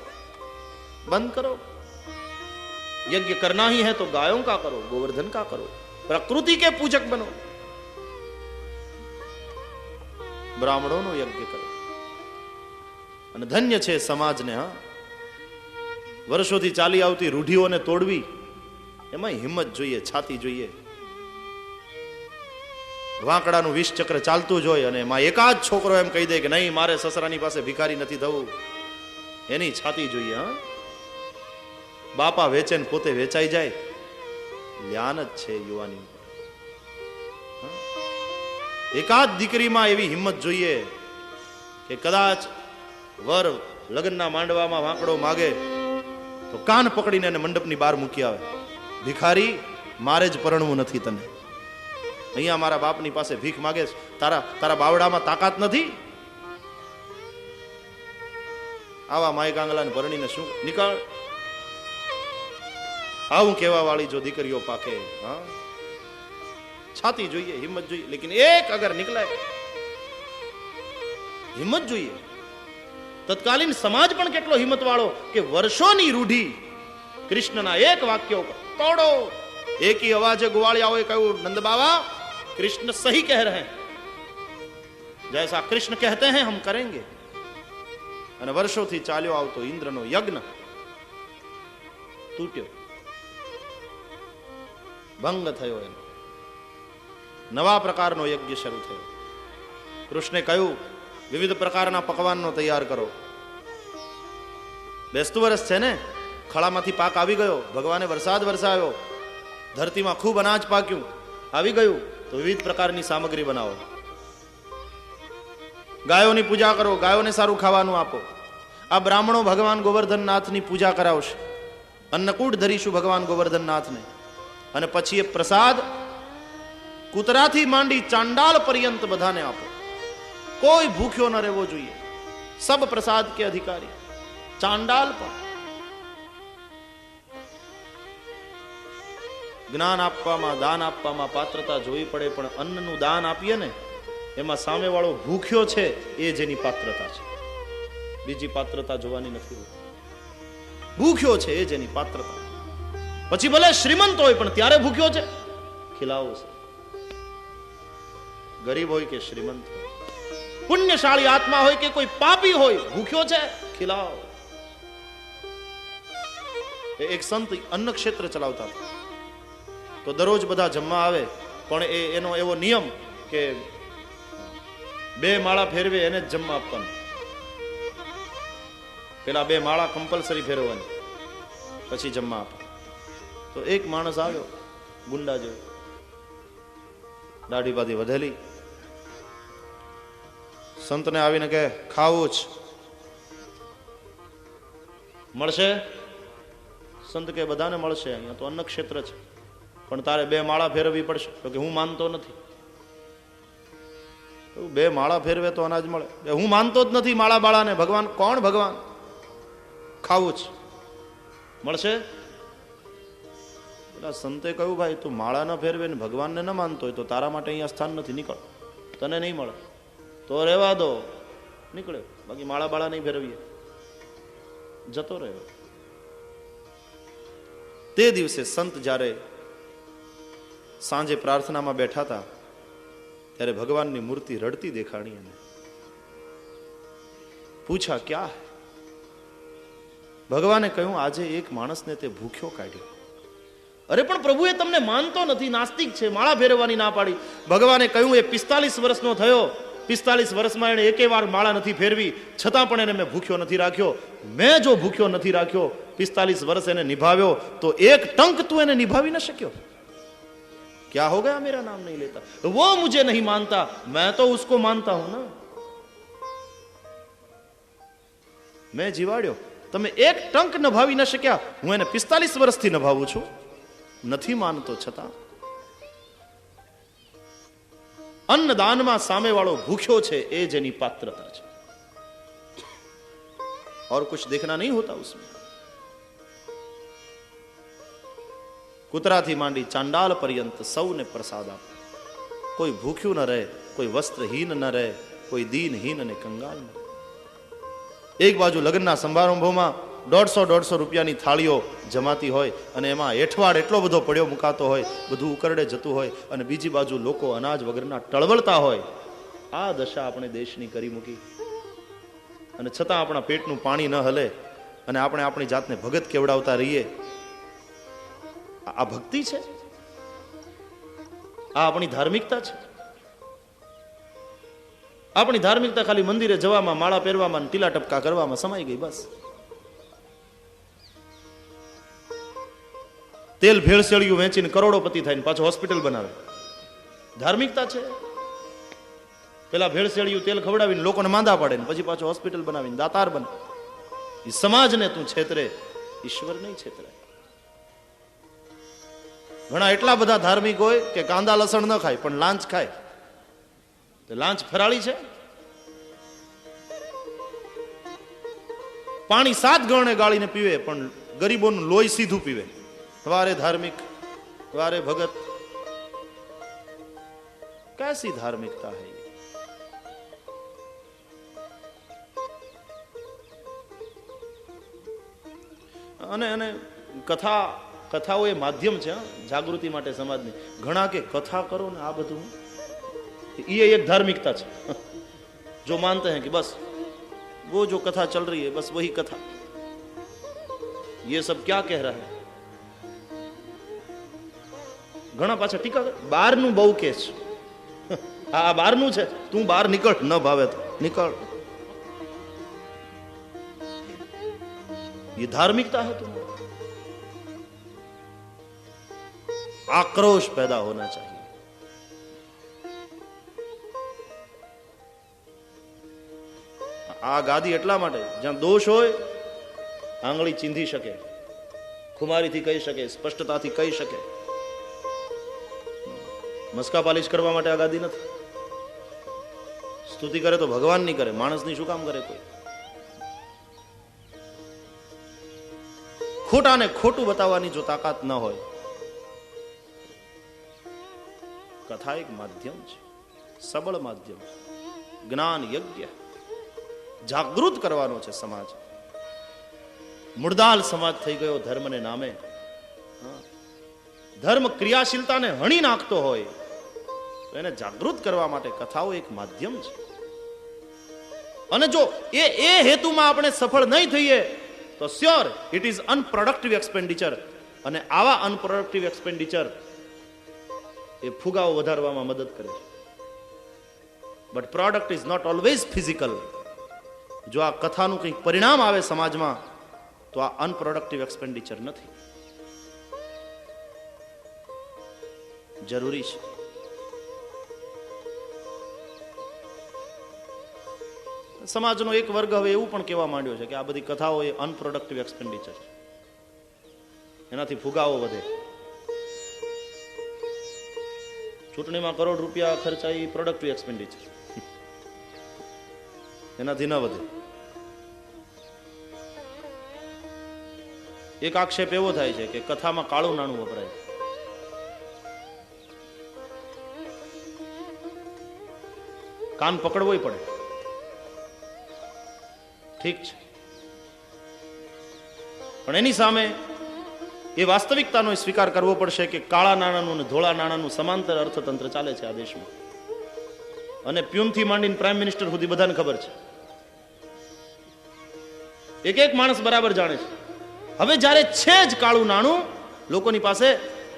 बंद करो. यज्ञ करना ही है तो गायों का करो, गोवर्धन का करो, प्रकृति के पूजक बनो, ब्राह्मणों यज्ञ करो. અને ધન્ય છે સમાજને. હા, વર્ષોથી ચાલી આવતી રૂઢિઓને તોડવી, એમાં હિંમત જોઈએ, છાતી જોઈએ. વાંકડાનું 20 ચક્ર ચાલતું જ હોય અને એમાં એકાદ છોકરો એમ કહી દે કે નહીં, મારે સસરાની પાસે ભિખારી નથી થવું, એની છાતી જોઈએ. હા, બાપા વેચે ને પોતે વેચાઈ જાય, જ્ઞાન જ છે યુવાની. એકાદ દીકરીમાં એવી હિંમત જોઈએ કે કદાચ વર લગ્નના માંડવામાં વાંકડો માગે તો કાન પકડીને એને મંડપની બહાર મૂકી આવે. ભિખારી, મારે જ પરણવું નથી તને, અહીંયા મારા બાપની પાસે ભીખ માગે, તારા બાવડામાં તાકાત નથી. આવા માય કાંગલાને પરણીને શું નીકળ. આવું કહેવા વાળી જો દીકરીઓ પાકે. હા, છાતી જોઈએ, હિંમત જોઈએ. લેકિન એક અગર નીકળાય, હિંમત જોઈએ. તત્કાલીન સમાજ પણ કેટલો હિંમત વાળો કે વર્ષોની રૂઢી કૃષ્ણના એક વાક્ય ઉપર તોડો. એક ही અવાજે ગુવાળિયાઓએ કહ્યું, નંદ બાબા कृष्ण सही कह रहे हैं, जैसा कृष्ण कहते हैं हम करेंगे. અને વર્ષોથી ચાલ્યો આવતો ઇન્દ્રનો યજ્ઞ તૂટ્યો, ભંગ થયો એનો. નવા પ્રકારનો યજ્ઞ શરૂ થયો. કૃષ્ણે કહ્યું વિવિધ પ્રકારના પકવાનનો તૈયાર કરો. બેસતું વર્ષ છે ને, ખળામાંથી પાક આવી ગયો, ભગવાને વરસાદ વરસાવ્યો, ધરતીમાં ખૂબ અનાજ પાક્યું, આવી ગયું, તો વિવિધ પ્રકારની સામગ્રી બનાવો. ગાયોની પૂજા કરો, ગાયોને સારું ખાવાનું આપો. આ બ્રાહ્મણો ભગવાન ગોવર્ધનનાથની પૂજા કરાવશે. અન્નકૂટ ધરીશું ભગવાન ગોવર્ધનનાથને, અને પછી એ પ્રસાદ કૂતરાથી માંડી ચાંડાલ પર્યંત બધાને આપો. કોઈ ભૂખ્યો ન રહેવો જોઈએ. સબ પ્રસાદ કે અધિકારી. ચાંડાલ પણ. જ્ઞાન આપવામાં, દાન આપવામાં પાત્રતા જોવી પડે, પણ અન્નનું દાન આપીએ ને એમાં સામેવાળો ભૂખ્યો છે એ જેની પાત્રતા છે, બીજી પાત્રતા જોવાની નથી. ભૂખ્યો છે એ જેની પાત્રતા. પછી ભલે શ્રીમંત હોય પણ ત્યારે ભૂખ્યો છે, ખીલાવો છે. ગરીબ હોય કે શ્રીમંત હોય, પુણ્યશાળી આત્મા હોય કે કોઈ પાપી હોય, ભૂખ્યો છે, ખીલાવો. એક સંત અન્ન ક્ષેત્ર ચલાવતા હતા. તો દરરોજ બધા જમવા આવે, પણ એનો એવો નિયમ કે 2 માળા ફેરવે એને જ જમવા આપવાનું. પેલા 2 માળા કમ્પલસરી ફેરવવાની, પછી જમવા આપે. તો એક માણસ આવ્યો, ગુંડા જેવો, દાઢી બાધી વધેલી. સંતને આવીને કે ખાવું જ મળશે? સંત કે બધાને મળશે, અહીંયા તો અન્ન ક્ષેત્ર છે, પણ તારે 2 માળા ફેરવવી પડશે. તો કે હું માનતો નથી. 2 માળા ફેરવે તો અનાજ મળે? હું માનતો જ નથી માળા બાળાને. ભગવાન કોણ? ભગવાન. ખાવું જ મળશે? પેલા સંતે કહ્યું ભાઈ તું માળા ન ફેરવે ને ભગવાનને ન માનતો હોય તો તારા માટે અહીંયા સ્થાન નથી, નીકળ, તને નહીં મળે. તો રહેવા દો, નીકળ્યો. બાકી માળા બાળા નહીં ફેરવીએ, જતો રહ્યો. તે દિવસે સંત જ્યારે સાંજે પ્રાર્થનામાં બેઠા હતા ત્યારે ભગવાનની મૂર્તિ રડતી દેખાણી. એને પૂછા ક્યાં? ભગવાને કહ્યું આજે એક માણસને તે ભૂખ્યો કાઢ્યો. અરે પણ પ્રભુ એ તમને માનતો નથી, નાસ્તિક છે, માળા ફેરવવાની ના પાડી. ભગવાને કહ્યું એ 45 વર્ષનો થયો, 45 વર્ષમાં એને એકે વાર માળા નથી ફેરવી, છતાં પણ એને મેં ભૂખ્યો નથી રાખ્યો. મેં જો ભૂખ્યો નથી રાખ્યો, 45 વર્ષ એને નિભાવ્યો, તો એક ટંક તું એને નિભાવી ન શક્યો. क्या हो गया मेरा नाम नहीं लेता? वो मुझे नहीं मानता, मैं तो उसको मानता हूं ना. मैं જીવાડ્યો, તમે એક ટંક નિભાવી ન શક્યા, હું એને 45 વર્ષથી નિભાવું છું. નથી માનતો છતાં અન્નદાનમાં સામેવાળો ભૂખ્યો છે એ જેની પાત્રતા છે. और कुछ देखना नहीं होता उसमें. કૂતરાથી માંડી ચાંડાલ પર્યંત સૌને પ્રસાદ આપો. કોઈ ભૂખ્યું ન રહે, કોઈ વસ્ત્રહીન ન રહે, કોઈ દીનહીન અને કંગાલ ન રહે. એક બાજુ લગ્નના સમારંભોમાં 150 રૂપિયાની થાળીઓ જમાતી હોય અને એમાં હેઠવાડ એટલો બધો પડ્યો મુકાતો હોય, બધું ઉકરડે જતું હોય, અને બીજી બાજુ લોકો અનાજ વગરના ટળવળતા હોય. આ દશા આપણે દેશની કરી મૂકી, અને છતાં આપણા પેટનું પાણી ન હલે અને આપણે આપણી જાતને ભગત કેવડાવતા રહીએ. આ ભક્તિ છે? આ આપણી ધાર્મિકતા છે? આપણી ધાર્મિકતા ખાલી મંદિરે જવામાં, માળા પહેરવામાં, ટીલા ટપકા કરવામાં સમાઈ ગઈ, બસ. તેલ ભેળસેળિયું વેચીને કરોડોપતિ થાય ને પાછો હોસ્પિટલ બનાવે, ધાર્મિકતા છે? પેલા ભેળસેળિયું તેલ ખવડાવીને લોકોને માંદા પાડે ને પછી પાછો હોસ્પિટલ બનાવીને દાતાર બને. એ સમાજને તું છેતરે, ઈશ્વર નહીં છેતરે. ઘણા એટલા બધા ધાર્મિક હોય કે કાંદા લસણ ન ખાય પણ લાંચ ખાય. લાંચ ફરાળી છે? પાણી 7 ગણે ગાળીને પીવે પણ ગરીબોનું લોહી સીધું પીવે. વારે ધાર્મિક, વારે ભગત. कैसी धार्मिकता है ये? અને કથાઓ એ માધ્યમ છે જાગૃતિ માટે સમાજની. ઘણા કે કથા કરો ને આ બધું, ये एक धार्मिकता है. जो मानते हैं कि बस वो जो कथा चल रही है बस वही कथा, ये सब क्या कह रहा है. ઘણા પાછા ટીકા બહારનું બહુ કે છે, આ બહારનું છે, તું બહાર નીકળ, ન ભાવે તો નીકળ. ये धार्मिकता है तुम्हें. आक्रोश पैदा होना चाहिए. આ ગાદી એટલા માટે જ્યાં દોષ હોય આંગળી ચીંધી શકે, ખુમારીથી કહી શકે, સ્પષ્ટતાથી કહી શકે. મસ્કા પાલિશ કરવા માટે આ ગાદી નથી. સ્તુતિ કરે તો ભગવાનની કરે, માણસની શું કામ કરે કોઈ? ખોટાને ખોટું બતાવવાની જો તાકાત ન હોય, કથા એક માધ્યમ છે, સબળ માધ્યમ છે, જ્ઞાન યજ્ઞ જાગૃત કરવાનો છે સમાજ. મુર્દાલ સમાજ થઈ ગયો ધર્મને નામે. ધર્મ ક્રિયાશીલતાને હણી નાખતો હોય તો એને જાગૃત કરવા માટે કથાઓ એક માધ્યમ છે. અને જો એ હેતુમાં આપણે સફળ નહીં થઈએ તો સ્યોર ઇટ ઇઝ અનપ્રોડક્ટિવ એક્સપેન્ડિચર. અને આવા અનપ્રોડક્ટિવ એક્સપેન્ડિચર એ ફુગાઓ વધારવામાં મદદ કરે છે. But product is not always physical. જો આ કથાનું કંઈક પરિણામ આવે સમાજમાં તો આ અનપ્રોડક્ટિવ એક્સપેન્ડિચર નથી. જરૂરી છે. સમાજનો એક વર્ગ હવે એવું પણ કહેવા માંડ્યો છે કે આ બધી કથાઓ એ અનપ્રોડક્ટિવ એક્સપેન્ડિચર છે, એનાથી ફુગાવો વધે. ચૂંટણીમાં કરોડ રૂપિયા ખર્ચાય પ્રોડક્ટિવ એક્સપેન્ડિચર, એનાથી ન વધે. એક આક્ષેપ એવો થાય છે કે કથામાં કાળું નાણું વપરાય. કાન પકડવોય પડે, ઠીક છે, પણ એની સામે એ વાસ્તવિકતાનો સ્વીકાર કરવો પડશે કે કાળા નાણાંનું અને ધોળા નાણાંનું સમાંતર અર્થતંત્ર ચાલે છે આ દેશમાં. અને પ્યુનથી માંડીને પ્રાઇમ મિનિસ્ટર સુધી બધાને ખબર છે, એક એક માણસ બરાબર જાણે છે. હવે જ્યારે છે જ કાળું નાણું લોકોની પાસે,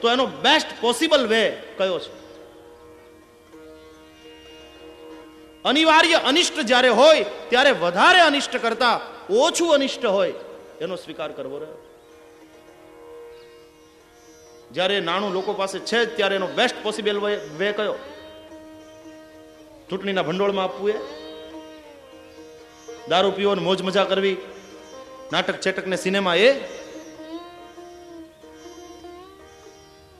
તો એનો બેસ્ટ પોસિબલ વે કયો છે? અનિવાર્ય અનિષ્ટ જ્યારે હોય ત્યારે વધારે અનિષ્ટ કરતા ઓછું અનિષ્ટ હોય એનો સ્વીકાર કરવો રહ્યો. જ્યારે નાણું લોકો પાસે છે જ ત્યારે એનો બેસ્ટ પોસિબલ વે કયો? ચૂંટણીના ભંડોળમાં આપવું, એ દારૂ પીવો ને મોજ મજા કરવી, નાટક ચેટક ને સિનેમા, એ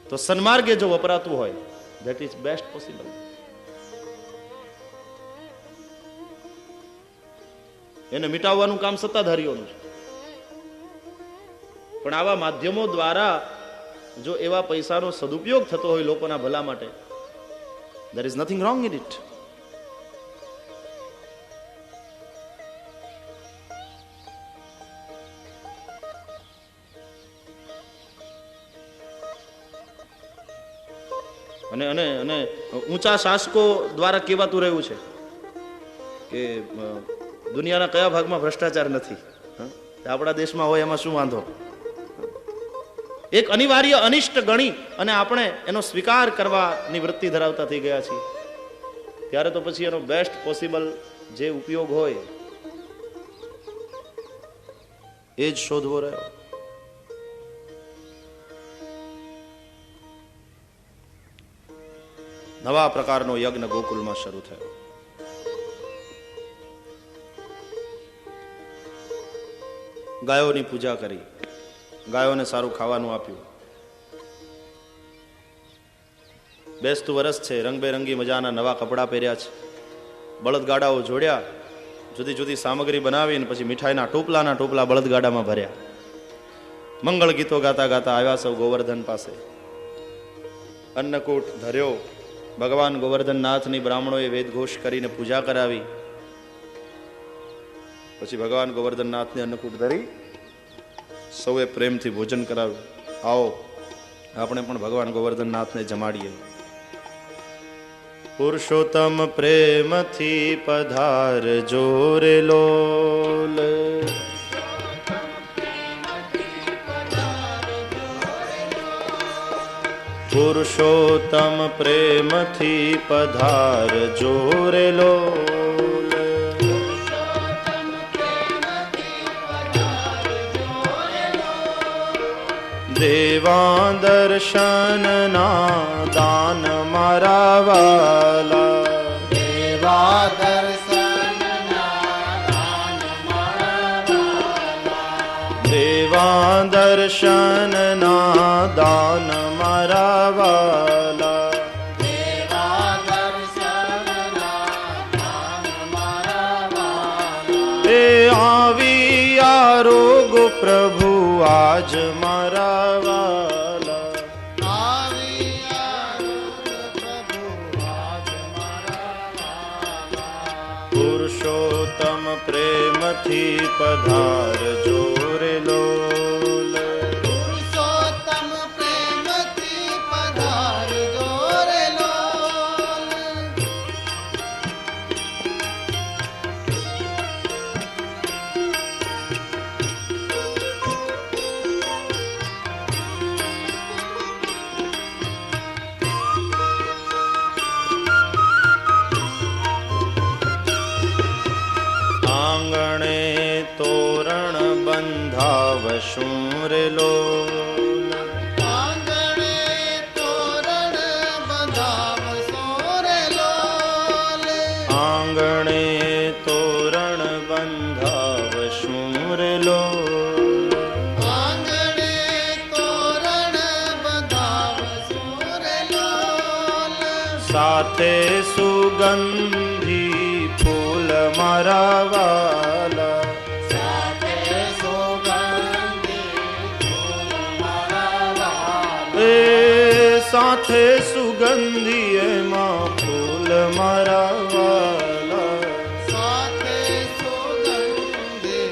તો સન્માર્ગે જો વપરાતું હોય ધેટ ઇઝ બેસ્ટ પોસિબલ. એને મિટાવવાનું કામ સત્તાધારીઓનું છે. પણ આવા માધ્યમો દ્વારા જો એવા પૈસાનો સદુપયોગ થતો હોય લોકોના ભલા માટે, there is nothing wrong in it. અને અને અને ઊંચા શાસકો દ્વારા કહેવાતું રહ્યું છે કે દુનિયાના કયા ભાગમાં ભ્રષ્ટાચાર નથી, આપણા દેશમાં હોય એમાં શું વાંધો? એક અનિવાર્ય અનિષ્ટ ગણી અને આપણે એનો સ્વીકાર કરવાની વૃત્તિ ધરાવતા થઈ ગયા છીએ. ત્યારે તો પછી એનો બેસ્ટ પોસિબલ જે ઉપયોગ હોય એ જ શોધવો રહ્યો. નવા પ્રકારનો યજ્ઞ ગોકુલમાં શરૂ થયો. ગાયોની પૂજા કરી, ગાયોને સારું ખાવાનું આપ્યું. બેસતું વરસ છે, રંગબેરંગી મજાના નવા કપડાં પહેર્યા છે, બળદગાડાઓ જોડ્યા, જુદી જુદી સામગ્રી બનાવીને પછી મીઠાઈના ટોપલા બળદગાડામાં ભર્યા. મંગળ ગીતો ગાતા ગાતા આવ્યા સૌ ગોવર્ધન પાસે. અન્નકૂટ ધર્યો. ભગવાન ગોવર્ધનનાથની બ્રાહ્મણોએ વેદઘોષ કરીને પૂજા કરાવી. પછી ભગવાન ગોવર્ધનનાથને અન્નકૂટ ધરી સૌએ પ્રેમથી ભોજન કરાવ્યું. આવો આપણે પણ ભગવાન ગોવર્ધનનાથને જમાડીએ. પુરુષોત્તમ પ્રેમથી પધાર જોરે લોલ, પુરુષોત્તમ પ્રેમથી પધારજો રે લોલ. દેવા દર્શનના દાન મારા વાલા. દેવા દર્શનના દાન મારા વાલા. દેવા દર્શનના દાન મારા વાલા. દેવા દર્શનના દાન મારા વાલા. એ આવી આરોગો પ્રભુ આજ મારા વાલા. આવી આરોગ પ્રભુ આજ મારા વાલા. પુરુષોત્તમ પ્રેમથી પધારજો રે લોલ. પુરુષોત્તમ પ્રેમથી પધારજો રે લોલ. આંગણે તોરણ બંધાવશું રે લોલ. આંગણે તોરણ બંધાવશો રે લોલ. આંગણે તોરણ બંધાવશું રે લોલ. આંગણે તોરણ બંધાવશો રે લોલ. સાથે સુગંધી ફૂલ મારા વાલા. સાથે સુગંધી ફૂલ મારા વાલા. એ સાથે સુગંધી એમાં ફૂલ મારા વાલા. સાથે સુગંધી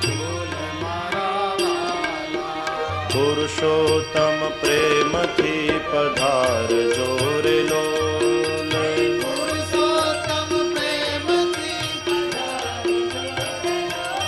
ફૂલ મારા વાલા. પુરુષોત્તમ પ્રેમથી પધારજો રે લોલ. પુરુષોત્તમ પ્રેમથી પધારજો રે લોલ.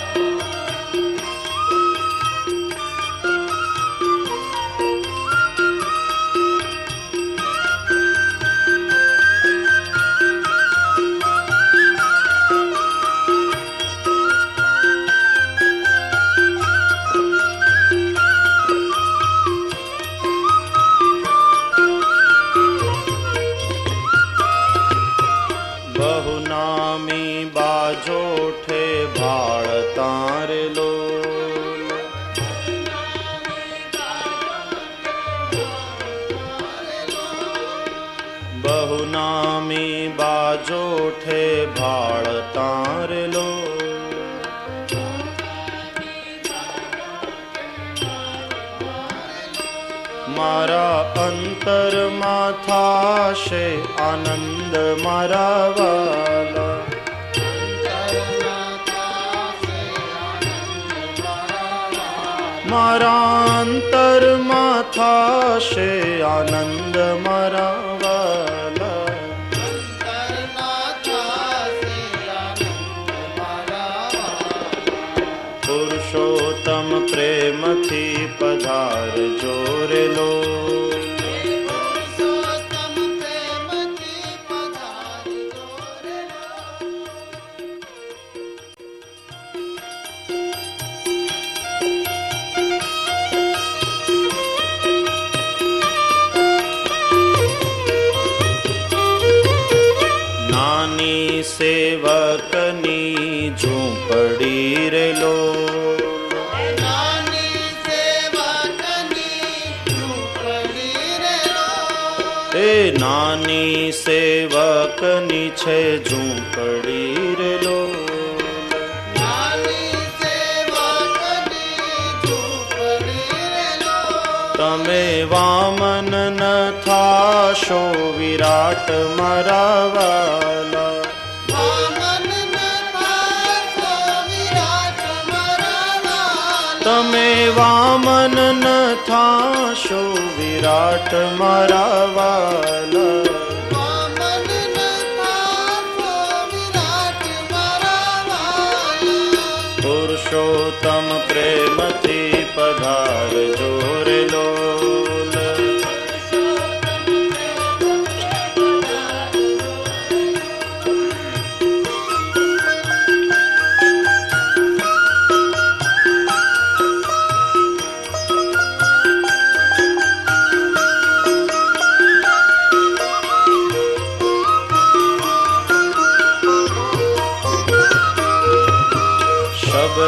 બહુ નામી બાજોઠે ભાળ તારે લોલ. બહુ નામી બાજોઠે ભાળ તારે લોલ. મારા અંતરમાં થાશે આનંદ મારા વાલા. મારા અંતરમાં થાશે આનંદ મારા વાલા. પુરુષોત્તમ પ્રેમથી પધારજો રે લોલ. પુરુષોત્તમ પ્રેમથી પધારજો રે લોલ. નાની સેવકની ઝૂંપડી રે લોલ. નાની સેવકની ઝૂંપડી રે લોલ. એ નાની સેવકની છે ઝૂંપડી રે લોલ. નાની સેવકની ઝૂંપડી રે લોલ. તમે વામન ન થાશો વિરાટ મારા વાલા. વામન ન થાશો વિરાટ મારા વાલા. તમે વામન ન થાશો વિરાટ મારા વાલા. વામન ન થાશો વિરાટ મારા વાલા. પુરુષોત્તમ પ્રેમથી પધારજો રે લોલ. પુરુષોત્તમ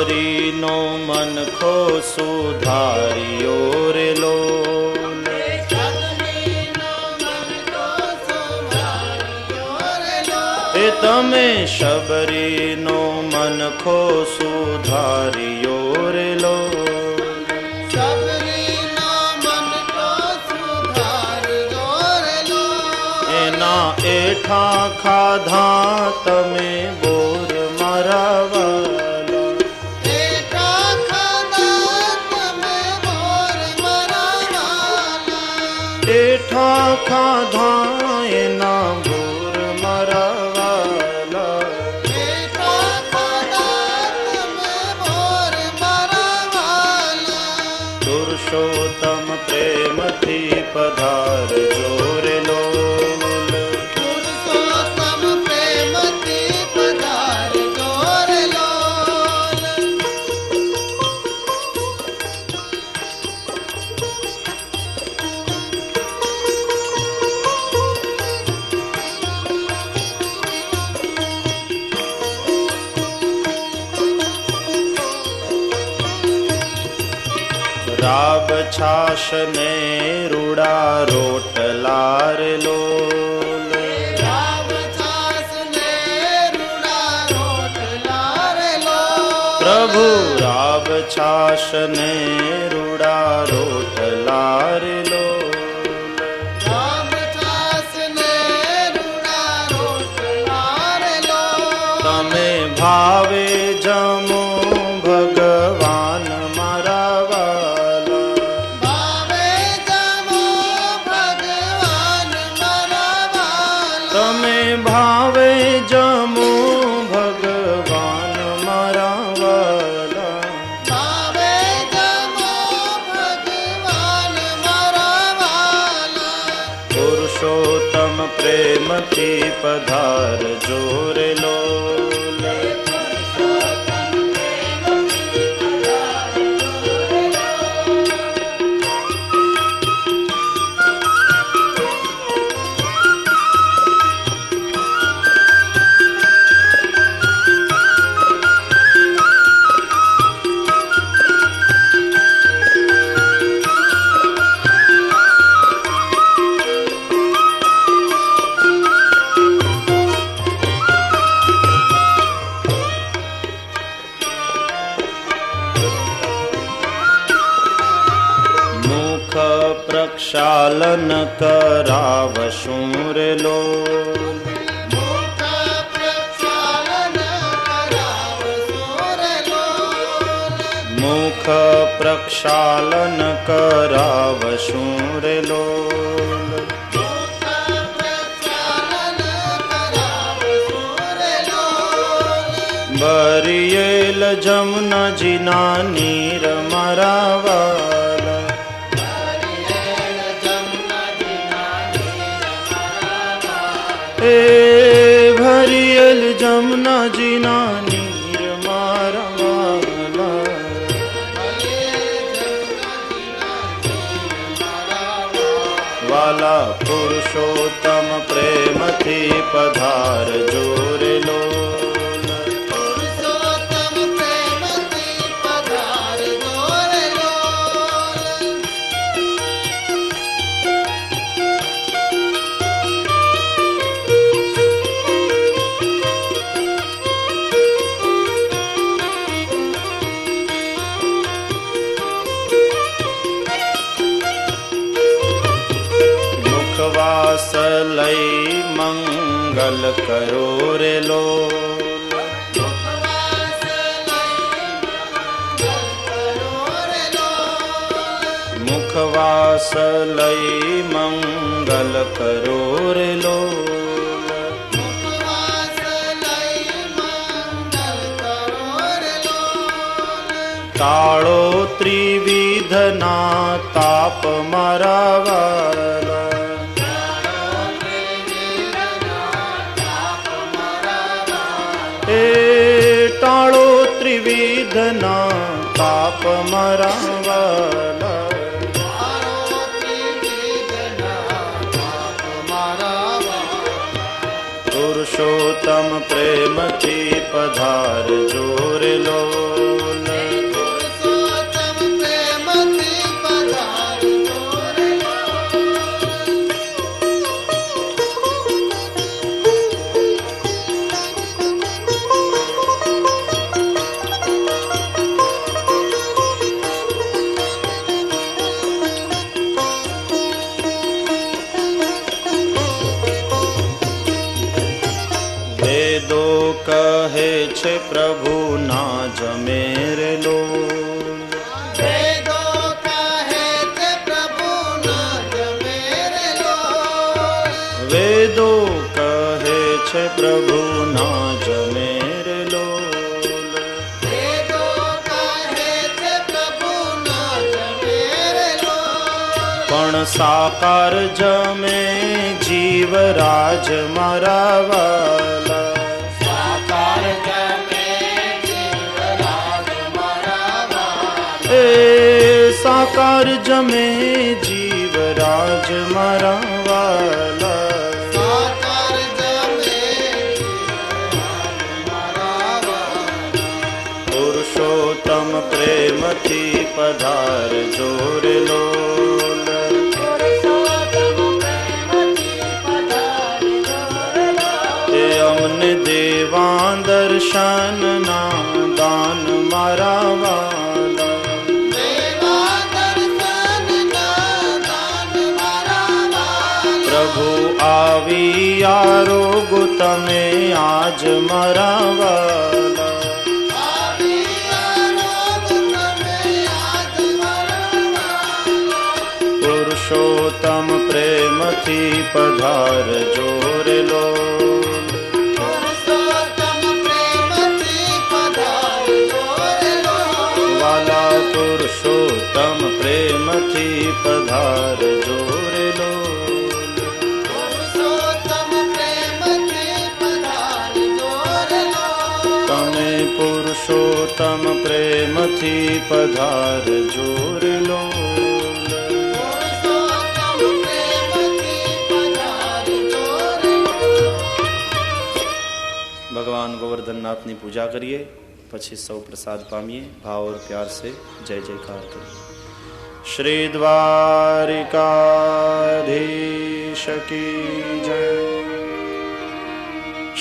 શબરીનો મનખો સુધાર્યો રે લોલ. એ તમે શબરીનો મનખો સુધાર્યો રે લોલ. એના એઠા ખાધા તમે બોર મારા વાલા. એઠા ખાધા એના બોર મારા વાલા. પુરુષોત્તમ પ્રેમથી પધારજો રે લોલ. રાબ છાશ ને રૂડા રોટલા રે લોલ. પ્રભુ રાબ છાશ ને રૂડા રોટલા રે લોલ. તમે ભાવે જમો ભગવાન મારા વાલા. તમે ભાવે જમો ભગવાન મારા વાલા. પુરુષોત્તમ પ્રેમથી પધારજો રે લોલ. પ્રક્ષાલન કરાવશું રે લોલ. મુખ પ્રક્ષાલન કરાવશું રે લોલ. બરિયેલ જમનાજીના નીર મારા વાલા. એ ભરિયેલ જમનાજીના નીર મારા વાલા. વાલા પુરુષોત્તમ પ્રેમથી પધારજો રે લોલ. મુખવાસ લઈ મંગલ કરો રે લોલ. મુખવાસ લઈ મંગલ કરો રે લોલ. તાળો ત્રિવિધના તાપ મારા વાલા. એ ટાળો ત્રિવિધના તાપ મારા વાલા. પુરુષોત્તમ પ્રેમથી પધારજો રે લોલ. છે પ્રભુના જમેર લોલ. વેદો કહે છે પ્રભુના જમેર લોલ. વેદો કહે છે પ્રભુના જમેર લોલ. વેદો કહે છે પ્રભુના જમેર લોલ. પણ સાકાર જમે જીવરાજ મારા વાલા. સાકાર જમે જીવરાજ મારા વાલા. એ સાકાર જમે જીવરાજ મારા વાલા. સાકાર જમે જીવરાજ મારા વાલા. પુરુષોત્તમ પ્રેમથી પધાર જોર લોલ. એ અમને દેવા દર્શનના દાન મારા વાલા. દેવા દર્શનના દાન મારા વાલા. પ્રભુ આવી આરોગો તમે આજ મારા વાલા. આવી આરોગ તમે આજ મારા વાલા. પુરુષોત્તમ પ્રેમથી પધાર જોર લોલ. પુરુષોત્તમ પ્રેમથી પધારજો રે લોલ. વાલા પુરુષોત્તમ પ્રેમથી પધાર જોર લોલ. પુરુષોત્તમ પ્રેમથી પધારજો રે લોલ. તમે પુરુષોત્તમ પ્રેમથી પધાર જોર લોલ. પુરુષોત્તમ પ્રેમથી પધારજો રે લોલ. ભગવાન ગોવર્ધનનાથની પૂજા કરીએ, પછી સૌ પ્રસાદ પામીએ. ભાવ और प्यार से जय जयकार કરીએ. શ્રી દ્વારિકાધીશ કી જય.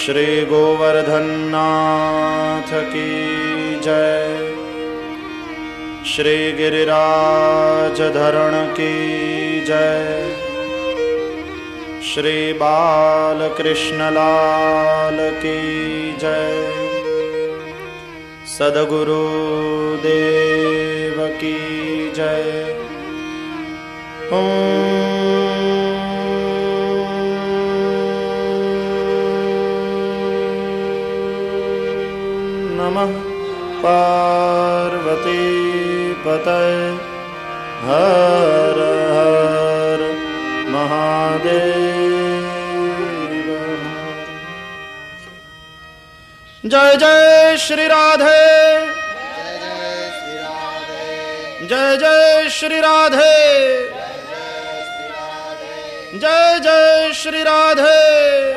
શ્રી ગોવર્ધનનાથ કી જય. શ્રી ગિરિરાજધરણ કી જય. શ્રી બાલકૃષ્ણલાલ કી જય. સદગુરુ દેવ કી જય. નમઃ પાર્વતી પતય. હર હર મહાદેવ. જય જય શ્રી રાધે. જય જય શ્રી રાધે. જય જય શ્રી રાધે.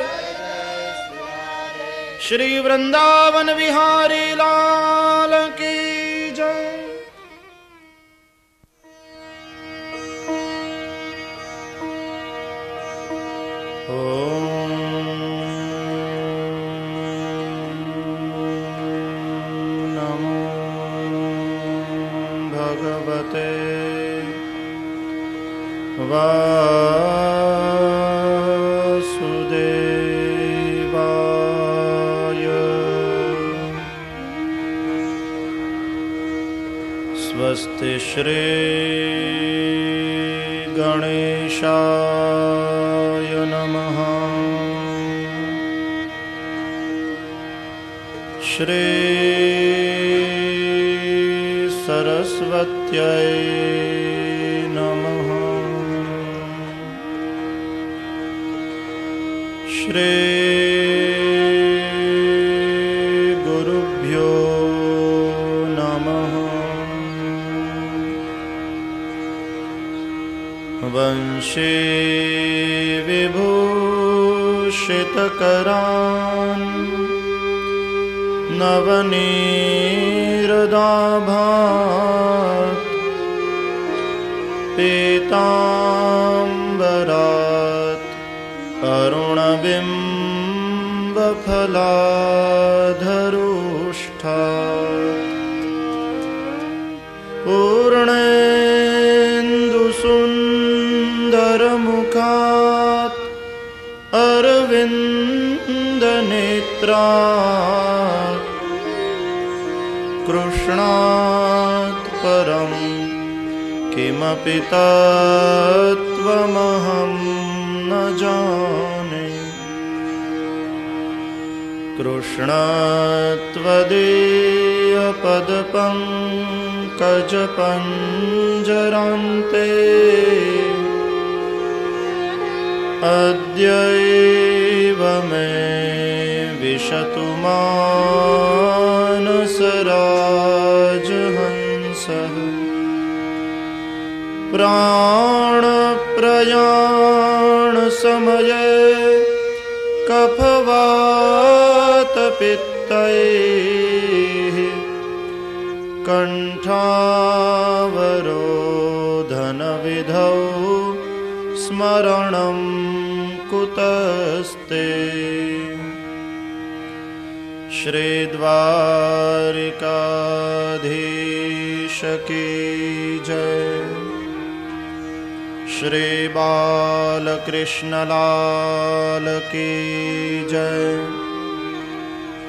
શ્રી વૃંદાવન વિહારી લાલ કી જય. નમો ભગવતે વાસુદેવાય. સ્વસ્તિ શ્રી ગણેશાય નમઃ. શ્રી સરસ્વત્यै નમઃ. શ્રી ગુરુભ્યો નમઃ. વંશી વિભૂષિતકરાન નવનીરદાભાત પીતાંબરાત અરુણબિંબફલાધરુષ્ઠાત પૂર્ણેन्दુસુन्दરमुखात् अरविन्दनेत्रात् कृष्णात् परं किमपि तत्त्वमहं न जाने। कृष्णत्वदीयपदपङ्कजपञ्जरान्ते अद्यैव मे विशतु मानसराजहंसः। प्राणप्रयाणसमये कफवातपित्तैः कण्ठावरोधनविधौ स्मरणं कुतस्ते। श्रीद्वारिकाधीश की जय। श्री बालकृष्णलाल की जय।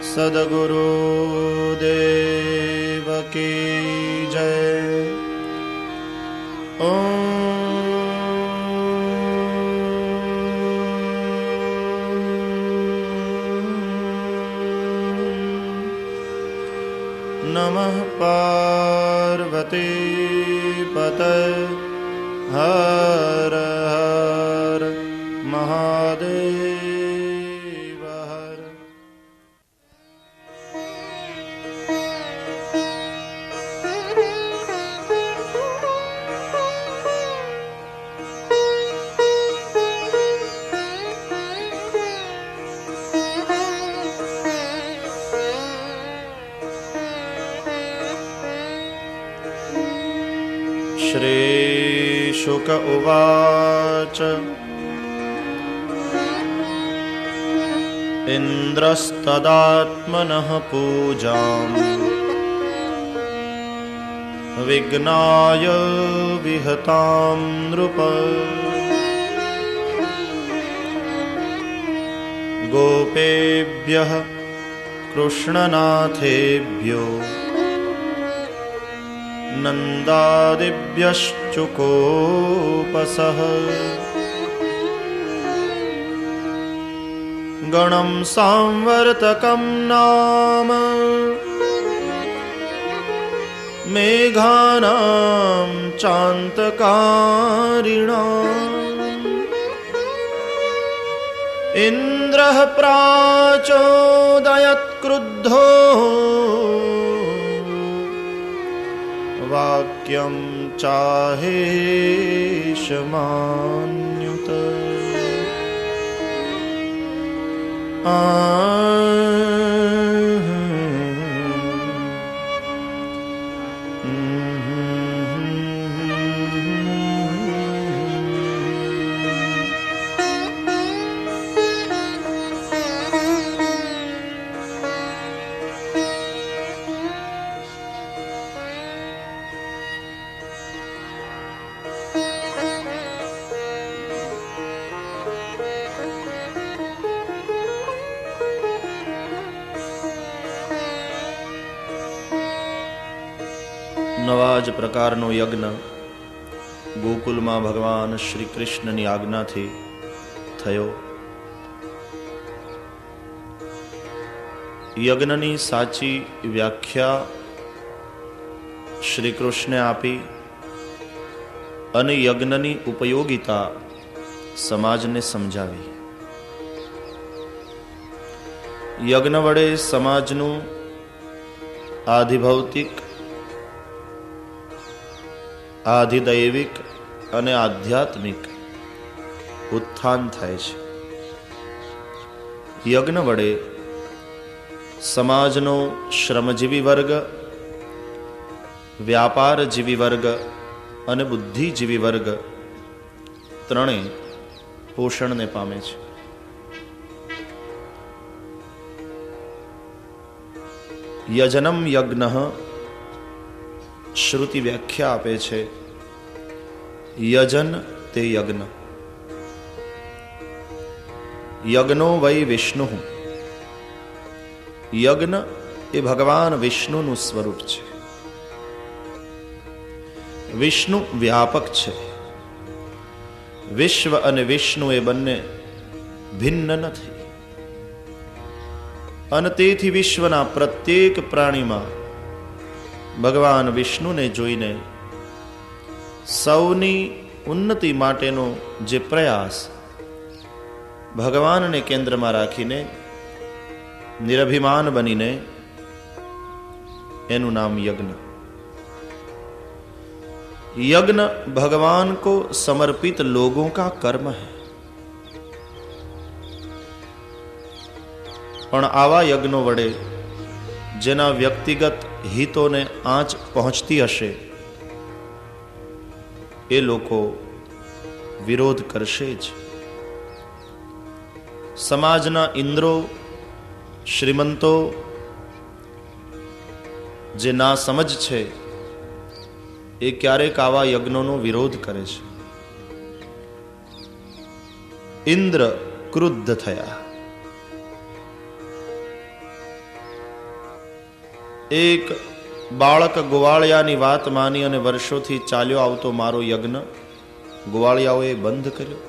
सद्गुरुदेव की जय। ओम नमः पार्वती पतये हर हर महादेव हर। श्री शुक उवाच इन्द्रस्तदात्मनः पूजाम् विघ्नाय विहतां नृप। गोपेभ्यः कृष्णनाथेभ्यो नन्दादिभ्यश्चुकोपसः। गणं सांवर्तकं नाम मेघानां चान्तकारिणाम्। इन्द्रः प्राचोदयत्क्रुद्धो वाक्यं चाहेशमान्युत। નવા જ પ્રકારનો યજ્ઞ ગોકુલમાં ભગવાન શ્રી કૃષ્ણની આજ્ઞાથી થયો. યજ્ઞની સાચી વ્યાખ્યા શ્રી કૃષ્ણે આપી અને યજ્ઞની ઉપયોગિતા સમાજને સમજાવી. યજ્ઞ વડે સમાજનું આધિભૌતિક, આધિદૈવિક અને આધ્યાત્મિક ઉત્થાન થાય છે. યજ્ઞ વડે સમાજનો શ્રમજીવી વર્ગ, વ્યાપારજીવી વર્ગ અને બુદ્ધિજીવી વર્ગ ત્રણેય પોષણને પામે છે. યજનમ યજ્ઞ શ્રુતિ વ્યાખ્યા આપે છે. યજન તે યજ્ઞ. યજ્ઞો વૈ વિષ્ણુ. યજ્ઞ એ ભગવાન વિષ્ણુનું સ્વરૂપ છે. વિષ્ણુ વ્યાપક છે. વિશ્વ અને વિષ્ણુ એ બંને ભિન્ન નથી. અને તેથી વિશ્વના પ્રત્યેક પ્રાણીમાં ભગવાન વિષ્ણુને જોઈને સૌની ઉન્નતિ માટેનો જે પ્રયાસ ભગવાનને કેન્દ્રમાં રાખીને નિરભિમાન બનીને, એનું નામ યજ્ઞ. यज्ञ भगवान को समर्पित लोगों का कर्म है. પણ આવા યજ્ઞો વડે જેના વ્યક્તિગત હિતોને આંચ પહોંચતી હશે એ લોકો વિરોધ કરશે જ. સમાજના ઇન્દ્રો, શ્રીમંતો જે ના સમજ છે એ ક્યારેક આવા યજ્ઞોનો વિરોધ કરે છે. ઇન્દ્ર ક્રુદ્ધ થયા. એક બાળક ગોવાળિયાની વાત માની અને વર્ષોથી ચાલ્યો આવતો મારો યજ્ઞ ગોવાળિયાઓએ બંધ કર્યો.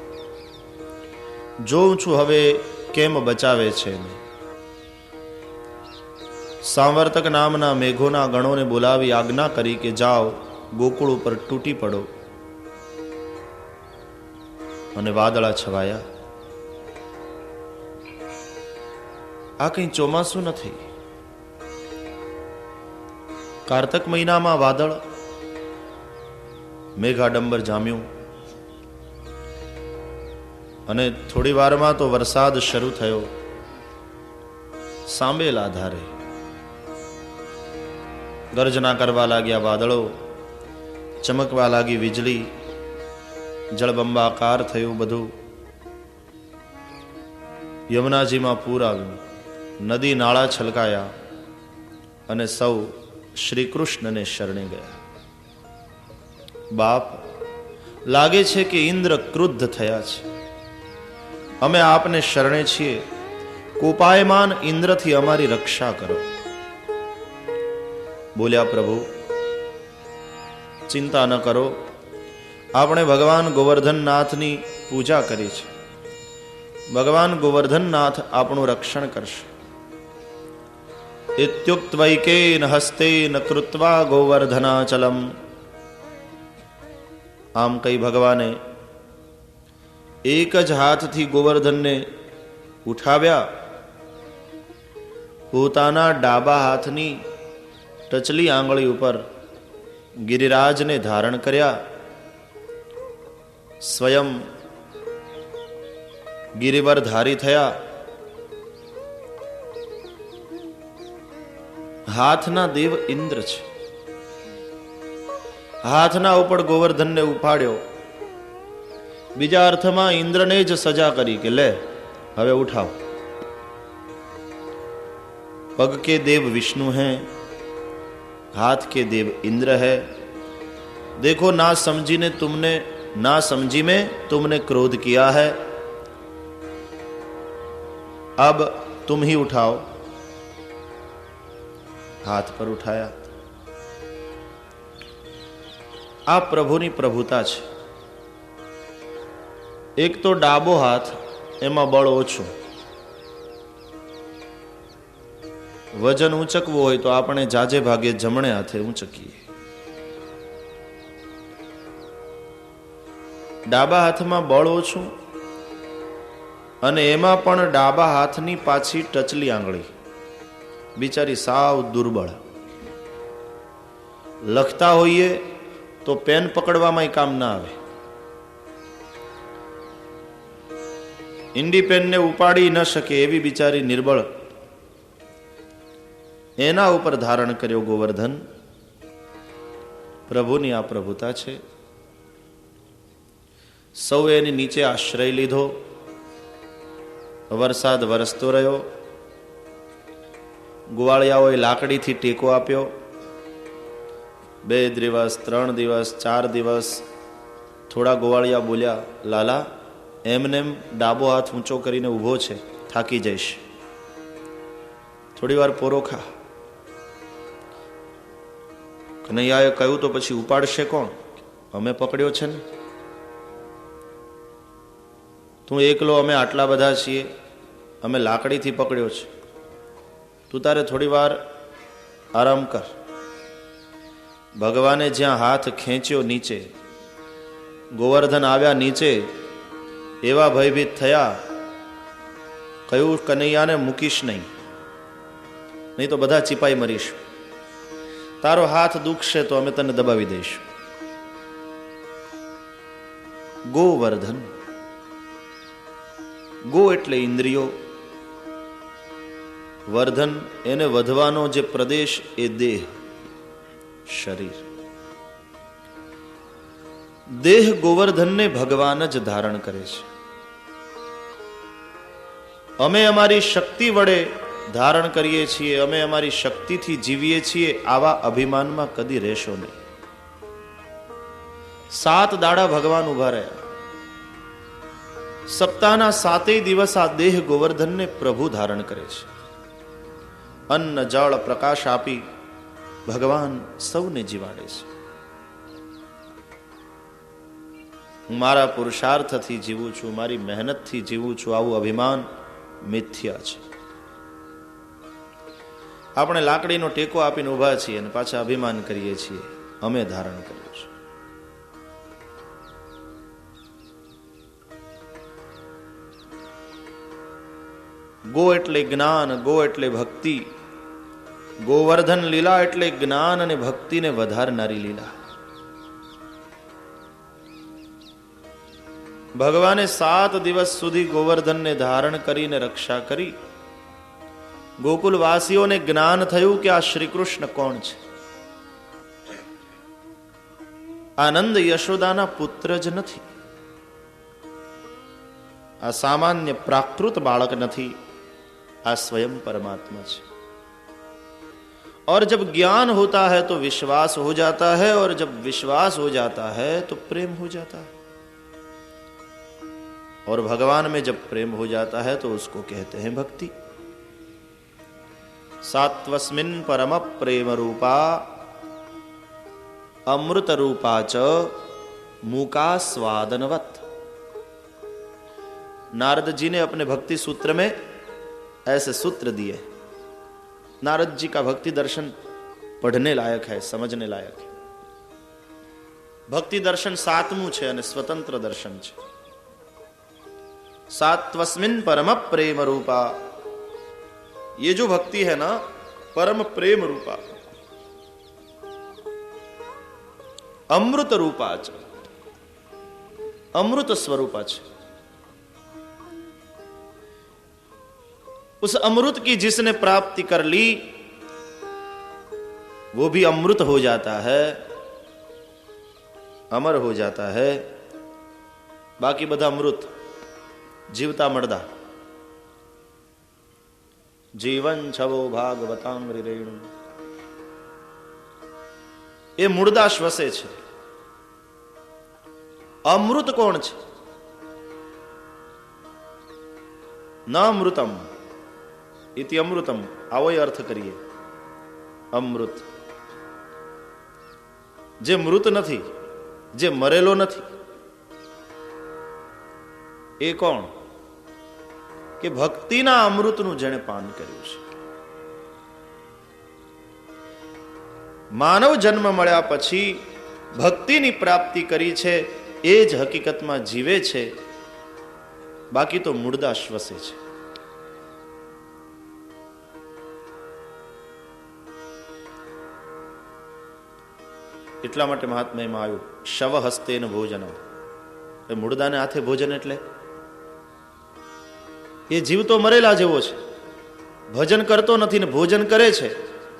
જોઉં છું હવે કેમ બચાવે છે. સાંવર્તક નામના મેઘોના ગણોને બોલાવી આજ્ઞા કરી કે જાઓ ગોકુળ ઉપર તૂટી પડો. અને વાદળા છવાયા. આ કઈ ચોમાસું નથી. કાર્તક મહિનામાં વાદળ, મેઘાડંબર જામ્યું અને થોડી વારમાં તો વરસાદ શરૂ થયો. સાંબેલ આધારે ગર્જના કરવા લાગ્યા વાદળો, ચમકવા લાગી વીજળી, જળબંબાકાર થયું બધું. યમુનાજીમાં પૂર આવ્યું, નદી નાળા છલકાયા અને સૌ શ્રી કૃષ્ણને શરણે ગયા. બાપ, લાગે છે કે ઇન્દ્ર ક્રુદ્ધ થયા છે. અમે આપને શરણે છીએ. કોપાયમાન ઇન્દ્રથી અમારી રક્ષા કરો. બોલ્યા પ્રભુ, ચિંતા ન કરો. આપણે ભગવાન ગોવર્ધનનાથની પૂજા કરી છે. ભગવાન ગોવર્ધનનાથ આપણું રક્ષણ કરશે. ઇત્યુક્ત્વૈકેન હસ્તેન કૃત્વા ગોવર્ધનાચલમ. આમ કઈ ભગવાને એક જ હાથથી ગોવર્ધનને ઉઠાવ્યા. પોતાના ડાબા હાથની ટચલી આંગળી ઉપર ગિરિરાજને ધારણ કર્યા. સ્વયં ગિરિવરધારી થયા. હાથના દેવ ઇન્દ્ર છે. હાથના ઉપર ગોવર્ધનને ઉપાડ્યો. બીજા અર્થમાં ઇન્દ્રને જ સજા કરી કે લે હવે ઉઠાવ. पग के देव विष्णु हैं, हाथ के देव इंद्र है. देखो ना समझी में तुमने क्रोध किया है, अब तुम ही उठाओ. हाथ पर उठाया. આ પ્રભુની પ્રભુતા છે. એક તો ડાબો હાથ, એમાં બળ ઓછું. વજન ઊંચકવું હોય તો આપણે જાજે ભાગે જમણે હાથે ઊંચકીએ. ડાબા હાથમાં બળ ઓછું અને એમાં પણ ડાબા હાથની પાછી ટચલી આંગળી બિચારી સાવ દુર્બળ. લખતા હોઈએ તો પેન પકડવામાં કામ ના આવે. ઇન્ડી પેનને ઉપાડી ન શકે એવી બિચારી નિર્બળ. એના ઉપર ધારણ કર્યો ગોવર્ધન. પ્રભુની આ પ્રભુતા છે. સૌએ એની નીચે આશ્રય લીધો. વરસાદ વરસતો રહ્યો. ગુવાળિયાઓએ લાકડીથી ટેકો આપ્યો. 2 દિવસ, 3 દિવસ, 4 દિવસ. થોડા ગોવાળિયા બોલ્યા, લાલા એમને ડાબો હાથ ઊંચો કરીને ઊભો છે, થાકી જઈશ, થોડી વાર પોરો ખા. કનૈયાએ કહ્યું તો પછી ઉપાડશે કોણ? અમે પકડ્યો છે ને. તું એકલો, અમે આટલા બધા છીએ, અમે લાકડીથી પકડ્યો છે. તું તારે થોડી વાર આરામ કર. ભગવાને જ્યાં હાથ ખેંચ્યો નીચે, ગોવર્ધન આવ્યા નીચે, એવા ભયભીત થયા, કહ્યું કનૈયાને મૂકીશ નહીં, નહીં તો બધા ચીપાઈ મરીશું. તારો હાથ દુખશે તો અમે તને દબાવી દઈશું. ગોવર્ધન, ગો એટલે ઇન્દ્રિયો, વર્ધન એને વધવાનો જે પ્રદેશ એ દેહ, શરીર. દેહ ગોવર્ધનને ભગવાન જ ધારણ કરે છે. અમે અમારી શક્તિ વડે ધારણ કરીએ છીએ, અમે અમારી શક્તિથી જીવીએ છીએ, આવા અભિમાનમાં કદી રહેશો નહીં. 7 દાડા ભગવાન ઉભા રહ્યા. સપ્તાહના 7 દિવસ આ દેહ ગોવર્ધનને પ્રભુ ધારણ કરે છે. અન્ન જળ પ્રકાશ આપી ભગવાન સૌને જીવાડે છે. હું મારા પુરુષાર્થથી જીવું છું, મારી મહેનતથી જીવું છું, આવું અભિમાન મિથ્યા છે. આપણે લાકડીનો ટેકો આપીને ઉભા છીએ અને પાછા અભિમાન કરીએ છીએ અમે ધારણ કર્યું છે. ગો એટલે જ્ઞાન, ગો એટલે ભક્તિ. ગોવર્ધન લીલા એટલે જ્ઞાન અને ભક્તિને વધારનારી લીલા. ભગવાને 7 દિવસ સુધી ગોવર્ધનને ધારણ કરીને રક્ષા કરી. ગોકુલવાસીઓને જ્ઞાન થયું કે આ શ્રી કૃષ્ણ કોણ છે. આનંદ યશોદાના પુત્ર જ નથી, આ સામાન્ય પ્રાકૃત બાળક નથી, આ स्वयं परमात्मा છે. और जब ज्ञान होता है तो विश्वास हो जाता है, और जब विश्वास हो जाता है तो प्रेम हो जाता है, और भगवान में जब प्रेम हो जाता है तो उसको कहते हैं भक्ति. सात्वस्मिन् परम प्रेम रूपा अमृत रूपा च मूका स्वादनवत. नारद जी ने अपने भक्ति सूत्र में ऐसे सूत्र दिए. नारद जी का भक्ति दर्शन पढ़ने लायक है, समझने लायक है. भक्ति दर्शन 7मुं છે અને स्वतंत्र दर्शन છે. सात्वस्मिन् परम प्रेम रूपा, ये जो भक्ति है ना, परम प्रेम रूपा, अमृत रूपा च, अमृत स्वरूपा છે. उस अमृत की जिसने प्राप्ति कर ली वो भी अमृत हो जाता है, अमर हो जाता है. बाकी બધા અમૃત જીવતા મરદા. જીવન છવો ભાગવતામૃ રેણુ, એ મુર્દા શ્વસે છે. અમૃત કોણ છે? ન અમૃતમ ઇતિ અમૃતમ, આવો અર્થ કરીએ. અમૃત જે મૃત નથી, જે મરેલો નથી, એ કોણ? કે ભક્તિના અમૃતનું જેણે પાન કર્યું છે. માનવ જન્મ મળ્યા પછી ભક્તિની પ્રાપ્તિ કરી છે, એ જ હકીકતમાં જીવે છે, બાકી તો મુર્દા શ્વસે છે. એટલા માટે મહાત્મ્યમાં આવ્યું શવ હસ્તેન ભોજનમ. એ મુર્દાને હાથે ભોજન એટલે એ જીવતો મરેલા જેવો છે, ભજન કરતો નથી ને ભોજન કરે છે,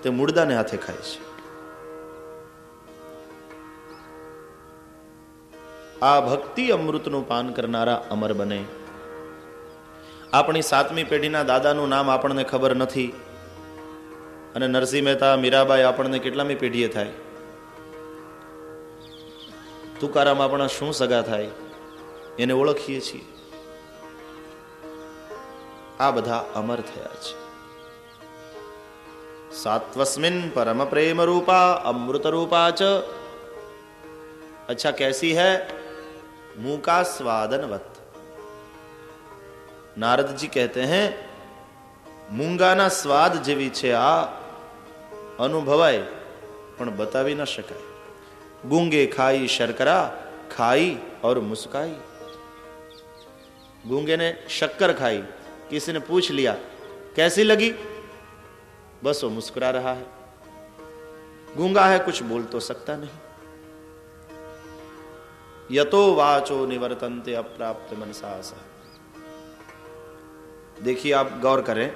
તે મુર્દાને હાથે ખાય છે. આ ભક્તિ અમૃતનું પાન કરનારા અમર બને. આપણી 7મી પેઢીના દાદાનું નામ આપણને ખબર નથી, અને નરસિંહ મહેતા, મીરાબાઈ આપણને કેટલામી પેઢીએ થાય? તુકારામ આપણા શું સગા થાય, એને ઓળખીએ છીએ. આ બધા અમર થયા છે. सात्वस्मिन परम प्रेम रूपा अमृत रूपा च। अच्छा कैसी है? मूका स्वादनवत। नारद जी कहते हैं मूंगाना स्वाद જેવી છે આ, અનુભવાય પણ બતાવી ન શકાય। गूंगे खाई शर्करा खाई और मुस्काई। गूंगे ने शक्कर खाई, किसी ने पूछ लिया कैसी लगी, बस वो मुस्कुरा रहा है। गूंगा है, कुछ बोल तो सकता नहीं। यतो वाचो निवर्तन्ते अप्राप्त मनसा सा। देखिए आप गौर करें,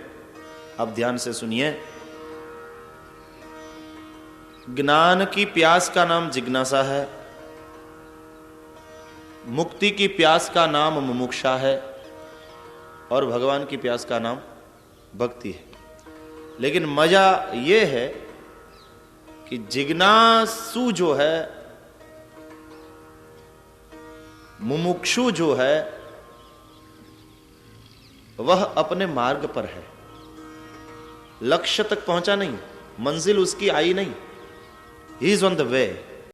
आप ध्यान से सुनिए। ज्ञान की प्यास का नाम जिज्ञासा है, मुक्ति की प्यास का नाम मुमुक्षा है, और भगवान की प्यास का नाम भक्ति है। लेकिन मजा यह है कि जिज्ञासु जो है, मुमुक्षु जो है, वह अपने मार्ग पर है, लक्ष्य तक पहुंचा नहीं, मंजिल उसकी आई नहीं। He is on the way.